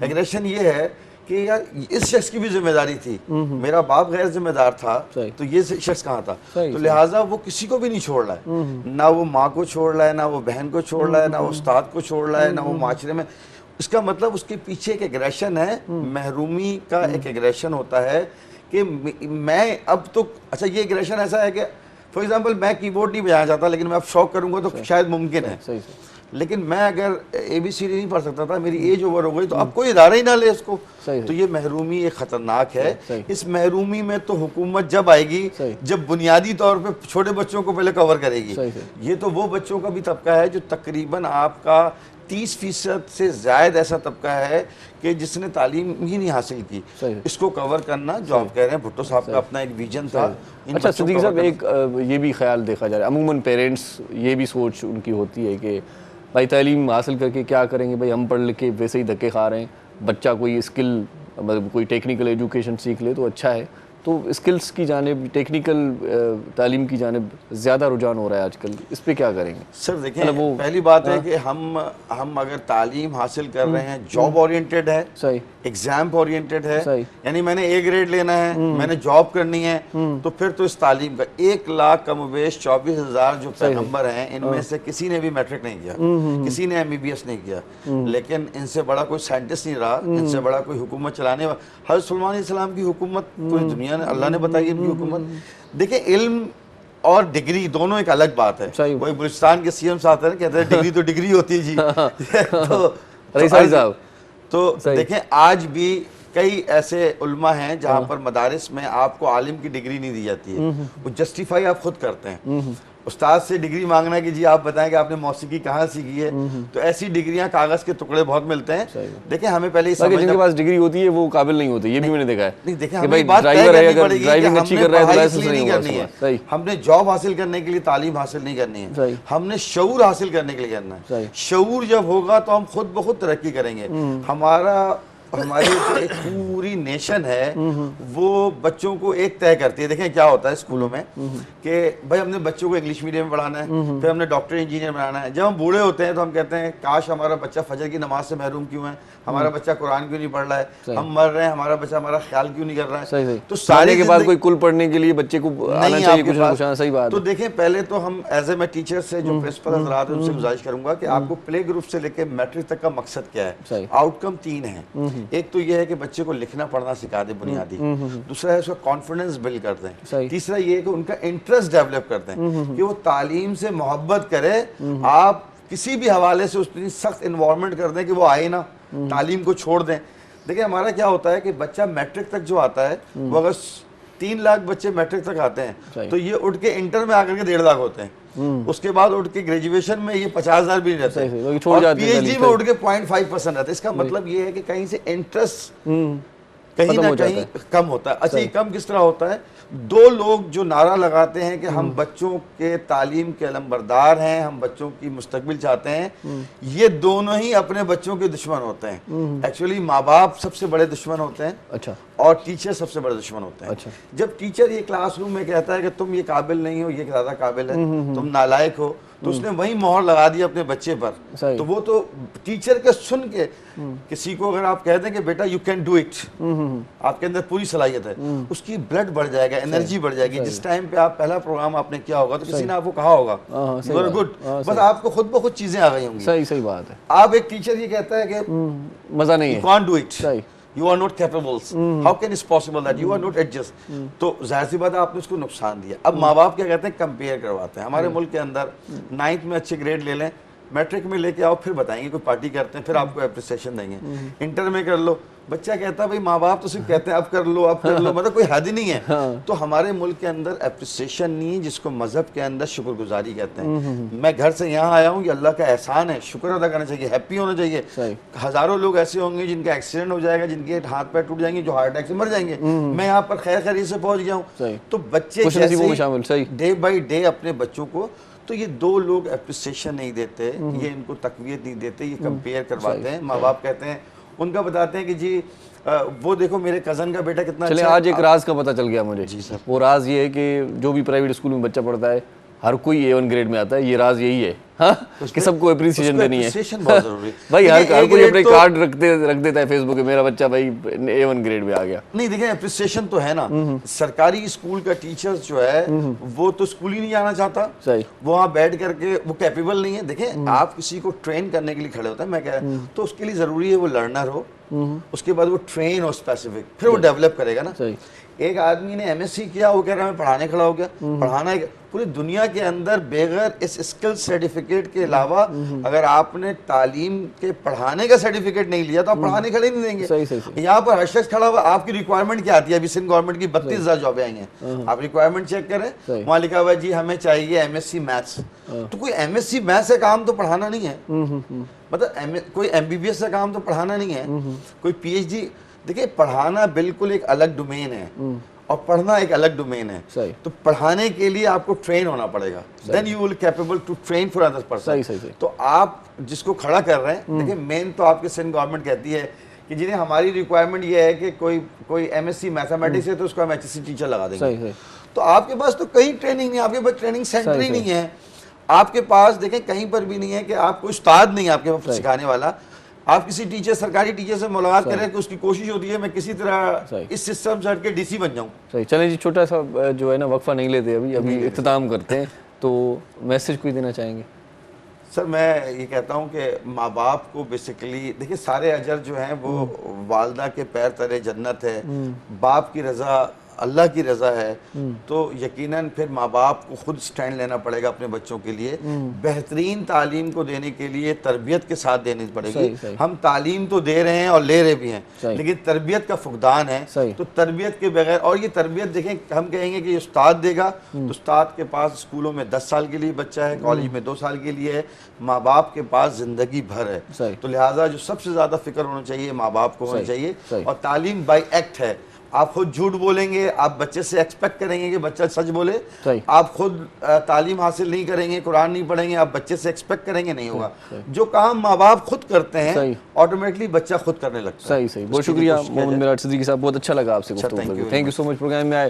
ایگریشن یہ ہے کہ یار اس شخص کی بھی ذمہ داری تھی, میرا باپ غیر ذمہ دار تھا تو یہ شخص کہاں تھا. تو لہٰذا وہ کسی کو بھی نہیں چھوڑ رہا ہے, نہ وہ ماں کو چھوڑ رہا ہے, نہ وہ بہن کو چھوڑ رہا ہے, نہ وہ استاد کو چھوڑ رہا ہے, نہ وہ معاشرے میں. اس کا مطلب اس کے پیچھے ایک ایگریشن ہے, محرومی کا ایک ایگریشن ہوتا ہے کہ میں اب تو. اچھا, یہ ایگریشن ایسا ہے کہ فار ایگزامپل میں کی بورڈ نہیں بجانا چاہتا, لیکن میں اب شوق کروں گا تو شاید ممکن ہے, لیکن میں اگر ABCD نہیں پڑھ سکتا تھا, میری ایج اوور ہو گئی, تو اب کوئی ادارہ ہی نہ لے اس کو. تو یہ محرومی ایک خطرناک ہے. اس محرومی میں تو حکومت جب آئے گی جب بنیادی طور پہ چھوٹے بچوں کو پہلے کور کرے گی. یہ تو وہ بچوں کا بھی طبقہ ہے جو تقریباً آپ کا 30% سے زائد ایسا طبقہ ہے کہ جس نے تعلیم ہی نہیں حاصل کی. اس کو کور کرنا, جو آپ کہہ رہے ہیں, بھٹو صاحب کا اپنا ایک ویژن تھا. اچھا صدیق صاحب, ایک یہ بھی خیال دیکھا جا رہا ہے, عموماً پیرنٹس یہ بھی سوچ ان کی ہوتی ہے کہ بھائی تعلیم حاصل کر کے کیا کریں گے, بھائی ہم پڑھ لکھ کے ویسے ہی دھکے کھا رہے ہیں, بچہ کوئی اسکل مطلب کوئی ٹیکنیکل ایجوکیشن سیکھ لے تو اچھا ہے. تو اسکلس کی جانب, ٹیکنیکل تعلیم کی جانب زیادہ رجحان ہو رہا ہے آج کل, اس پہ کیا کریں گے؟ سر دیکھیں, پہلی بات ہے کہ ہم اگر تعلیم حاصل کر رہے ہیں, جاب اورینٹڈ ہے, ایگزام اورینٹڈ ہے, یعنی میں نے A گریڈ لینا ہے, میں نے جاب کرنی ہے, تو پھر تو اس تعلیم کا 1 لاکھ کم و بیش 24,000 جو پیغمبر ہیں, ان میں سے کسی نے بھی میٹرک نہیں کیا, کسی نے MBBS نہیں کیا, لیکن ان سے بڑا کوئی سائنٹسٹ نہیں رہا, ان سے بڑا کوئی حکومت چلانے والا. حضرت سلیمان علیہ السلام کی حکومت پوری دنیا نے, اللہ نے بتائی ان کی حکومت. دیکھیں, علم اور ڈگری دونوں ایک الگ بات ہے. وہی بلوچستان کے CM صاحب ہیں, کہتے ہیں ڈگری تو ڈگری ہوتی ہے جی. تو دیکھیں, آج بھی کئی ایسے علماء ہیں جہاں پر مدارس میں آپ کو عالم کی ڈگری نہیں دی جاتی ہے, وہ جسٹیفائی آپ خود کرتے ہیں. استاد سے ڈگری مانگنا ہے کہ جی آپ بتائیں کہ آپ نے موسیقی کہاں سیکھی ہے, تو ایسی ڈگریاں کاغذ کے ٹکڑے بہت ملتے ہیں. دیکھیں ہمیں پہلے ہی جن کے پاس ڈگری ہوتی ہے وہ قابل نہیں ہوتے, یہ بھی میں نے دیکھا ہے. نہیں دیکھیں ہمیں بات طے کرنی پڑے گی کہ ہم نے پڑھائی اس لیے نہیں کرنی ہے, ہم نے جاب حاصل کرنے کے لیے تعلیم حاصل نہیں کرنی ہے, ہم نے شعور حاصل کرنے کے لیے کرنا ہے. شعور جب ہوگا تو ہم خود بخود ترقی کریں گے. ہماری جو ایک پوری نیشن ہے وہ بچوں کو ایک طے کرتی ہے. دیکھیں کیا ہوتا ہے اسکولوں میں کہ بھائی ہم نے بچوں کو انگلش میڈیم میں پڑھانا ہے, پھر ہم نے ڈاکٹر انجینئر بنانا ہے. جب ہم بوڑھے ہوتے ہیں تو ہم کہتے ہیں کاش ہمارا بچہ فجر کی نماز سے محروم کیوں ہے, ہمارا بچہ قرآن کیوں نہیں پڑھ رہا ہے, ہم مر رہے ہیں ہمارا بچہ ہمارا خیال کیوں نہیں کر رہا ہے. تو سارے کے بعد کوئی کل پڑھنے کے لیے بچے کو آنا چاہیے کچھ نہ کچھ. صحیح بات. تو دیکھیں پہلے تو ہم ایز اے میں ٹیچر سے جو پرنسپل حضرات ہیں ان سے گزارش کروں گا کہ آپ کو پلے گروپ سے لے کے میٹرک تک کا مقصد کیا ہے. آؤٹ کم 3 ہیں. ایک تو یہ ہے کہ بچے کو لکھنا پڑھنا سکھا دیں بنیادی, دوسرا ہے اس کا کانفیڈنس بلڈ کر دیں, تیسرا یہ ہے کہ ان کا انٹرسٹ ڈیولپ کر دیں کہ وہ تعلیم سے محبت کرے. آپ کسی بھی حوالے سے اس کی سخت انوائرمنٹ کر دیں کہ وہ آئے نا, تعلیم کو چھوڑ دیں. دیکھیں ہمارا کیا ہوتا ہے کہ بچہ میٹرک تک جو آتا ہے وہ اگر 3 لاکھ بچے میٹرک تک آتے ہیں تو یہ اٹھ کے انٹر میں آ کر کے 1.5 لاکھ ہوتے ہیں. اس کے بعد اٹھ کے گریجویشن میں یہ 50,000 بھی نہیں رہتے, اور پی ایچ ڈی میں اٹھ کے 0.5% رہتے. اس کا مطلب یہ ہے کہ کہیں سے انٹرسٹ کہیں نہ کہیں کم ہوتا ہے. اچھا یہ کم کس طرح ہوتا ہے؟ 2 لوگ جو نعرہ لگاتے ہیں کہ ہم بچوں کے تعلیم کے علمبردار ہیں, ہم بچوں کی مستقبل چاہتے ہیں, یہ دونوں ہی اپنے بچوں کے دشمن ہوتے ہیں. ایکچولی ماں باپ سب سے بڑے دشمن ہوتے ہیں, اچھا, اور ٹیچر سب سے بڑے دشمن ہوتے ہیں. جب ٹیچر یہ کلاس روم میں کہتا ہے کہ تم یہ قابل نہیں ہو, یہ زیادہ قابل ہے, تم نالائق ہو, تو اس نے وہی مہر لگا دی اپنے بچے پر. تو وہ تو ٹیچر کے سن کے کسی کو اگر آپ کہہ دیں کہ بیٹا یو کین ڈو اٹ, آپ کے اندر پوری صلاحیت ہے, اس کی بلڈ بڑھ جائے گا, انرجی بڑھ جائے گی. جس ٹائم پہ آپ پہلا پروگرام آپ نے کیا ہوگا تو کسی نے آپ کو کہا ہوگا یو آر گڈ, بس آپ کو خود بخود چیزیں آ گئی ہوں گی. صحیح بات ہے. آپ ایک ٹیچر یہ کہتا ہے کہ مزہ نہیں ہے, you can't do it, you are not capable, how can it's possible that you are not adjust, تو ظاہر سی بات ہے آپ نے اس کو نقصان دیا. اب ماں باپ کیا کہتے ہیں, کمپیئر کرواتے ہیں. ہمارے ملک کے اندر 9th میں اچھے گریڈ لے لیں, میٹرک میں لے کے آؤ, پھر بتائیں گے کوئی پارٹی کرتے ہیں, پھر آپ کو اپریسیشن دیں گے. انٹر میں کر لو, بچہ کہتا ہے بھائی ماں باپ تو صرف کہتے ہیں اب کر لو اب کر لو, مطلب کوئی حد ہی نہیں ہے. تو ہمارے ملک کے اندر اپریسیشن نہیں, جس کو مذہب کے اندر شکر گزاری کہتے ہیں. میں گھر سے یہاں آیا ہوں, یہ اللہ کا احسان ہے, شکر ادا کرنا چاہیے, ہیپی ہونا چاہیے. ہزاروں لوگ ایسے ہوں گے جن کا ایکسیڈنٹ ہو جائے گا, جن کے ہاتھ پیر ٹوٹ جائیں گے, جو ہارٹ اٹیک سے مر جائیں گے. میں یہاں پر خیر خیریت سے پہنچ گیا ہوں. تو بچے ڈے بائی ڈے اپنے بچوں کو, تو یہ 2 لوگ اپریسیشن نہیں دیتے, یہ ان کو تقویت نہیں دیتے, یہ کمپیئر کرواتے ہیں. ماں باپ کہتے ہیں, ان کا بتاتے ہیں کہ جی وہ دیکھو میرے کزن کا بیٹا کتنا اچھا ہے. آج ایک راز کا پتہ چل گیا مجھے. وہ راز یہ ہے کہ جو بھی پرائیویٹ اسکول میں بچہ پڑھتا ہے ہر کوئی A1 گریڈ میں آتا ہے. یہ راز یہی ہے کہ سب کو اپریسیشن دینی ہے. بھائی ہر کوئی اپنے کارڈ رکھ دیتا ہے فیس بک پہ, میرا بچہ بھائی A1 گریڈ میں آ گیا. نہیں دیکھیں اپریسیشن تو ہے نا, سرکاری اسکول کا ٹیچر جو ہے وہ تو اسکول ہی نہیں جانا چاہتا, وہاں بیٹھ کر کے وہ کیپیبل نہیں ہے. دیکھیں آپ کسی کو ٹرین کرنے کے لیے کھڑے ہوتے ہیں, میں کہہ رہا ہوں, تو اس کے لیے ضروری ہے وہ لرنر ہو, اس کے بعد وہ ٹرین ہو اسپیسیفک, پھر وہ ڈیولپ کرے گا نا. ایک آدمی نے MSc کیا, وہ کہہ رہا ہے میں پڑھانے کھڑا ہو گیا. پڑھانا پوری دنیا کے اندر بغیر اس اسکل سرٹیفکیٹ کے علاوہ اگر آپ نے تعلیم کے پڑھانے کا سرٹیفکیٹ نہیں لیا تو آپ پڑھانے کھڑے نہیں دیں گے. یہاں پر ہر شخص کھڑا ہوا, آپ کی ریکوائرمنٹ کیا آتی ہے؟ ابھی سندھ گورنمنٹ کی 32,000 جابیں آئی ہیں, آپ ریکوائرمنٹ چیک کریں, وہاں لکھا ہوا جی ہمیں چاہیے MSc میتھس. تو کوئی MSc میتھس کا کام تو پڑھانا نہیں ہے, مطلب کوئی MBBS کا کام تو پڑھانا نہیں ہے, کوئی PhD. دیکھیں پڑھانا بالکل ایک الگ ڈومین ہے اور پڑھنا ایک الگ ڈومین ہے. تو پڑھانے کے لیے آپ کو ٹرین ہونا پڑے گا, then you will capable to train for other person. تو آپ جس کو کھڑا کر رہے ہیں, دیکھیں مین تو آپ کے سندھ گورنمنٹ کہتی ہے کہ جنہیں ہماری ریکوائرمنٹ یہ ہے کہ کوئی MSc میتھمیٹکس ہے تو اس کو ہم HSC ٹیچر لگا دیں گے. تو آپ کے پاس تو کہیں ٹریننگ نہیں, آپ کے پاس ٹریننگ سینٹر ہی نہیں ہے, آپ کے پاس دیکھیں کہیں پر بھی نہیں ہے کہ آپ کو استاد نہیں ہے آپ کے پاس سکھانے والا. آپ کسی ٹیچر, سرکاری ٹیچر سے ملاقات کریں کہ اس کی کوشش ہوتی ہے میں کسی طرح اس سسٹم سے ہٹ کے DC بن جاؤں. صحیح. چلیں جی چھوٹا سا جو ہے نا وقفہ نہیں لیتے, ابھی اختتام کرتے ہیں, تو میسج کوئی دینا چاہیں گے؟ سر میں یہ کہتا ہوں کہ ماں باپ کو بیسیکلی دیکھیں سارے اجر جو ہیں وہ والدہ کے پیر تلے جنت ہے. باپ کی رضا اللہ کی رضا ہے تو یقیناً پھر ماں باپ کو خود سٹینڈ لینا پڑے گا اپنے بچوں کے لیے. بہترین تعلیم کو دینے کے لیے تربیت کے ساتھ دینی پڑے گی. ہم تعلیم تو دے رہے ہیں اور لے رہے بھی ہیں, لیکن تربیت کا فقدان ہے. تو تربیت کے بغیر, اور یہ تربیت دیکھیں ہم کہیں گے کہ یہ استاد دے گا تو استاد کے پاس اسکولوں میں 10 سال کے لیے بچہ ہے, کالج میں 2 سال کے لیے ہے, ماں باپ کے پاس زندگی بھر ہے. تو لہٰذا جو سب سے زیادہ فکر ہونا چاہیے ماں باپ کو ہونا چاہیے. اور تعلیم بائی ایکٹ ہے. آپ خود جھوٹ بولیں گے, آپ بچے سے ایکسپیکٹ کریں گے کہ بچہ سچ بولے. آپ خود تعلیم حاصل نہیں کریں گے, قرآن نہیں پڑھیں گے, آپ بچے سے ایکسپیکٹ کریں گے, نہیں ہوگا. جو کام ماں باپ خود کرتے ہیں آٹومیٹکلی بچہ خود کرنے لگتا ہے. صحیح. بہت شکریہ محمد میراج صدیقی صاحب, بہت اچھا لگا آپ سے گفتگو کر کے. Thank you so much programme میں آئے.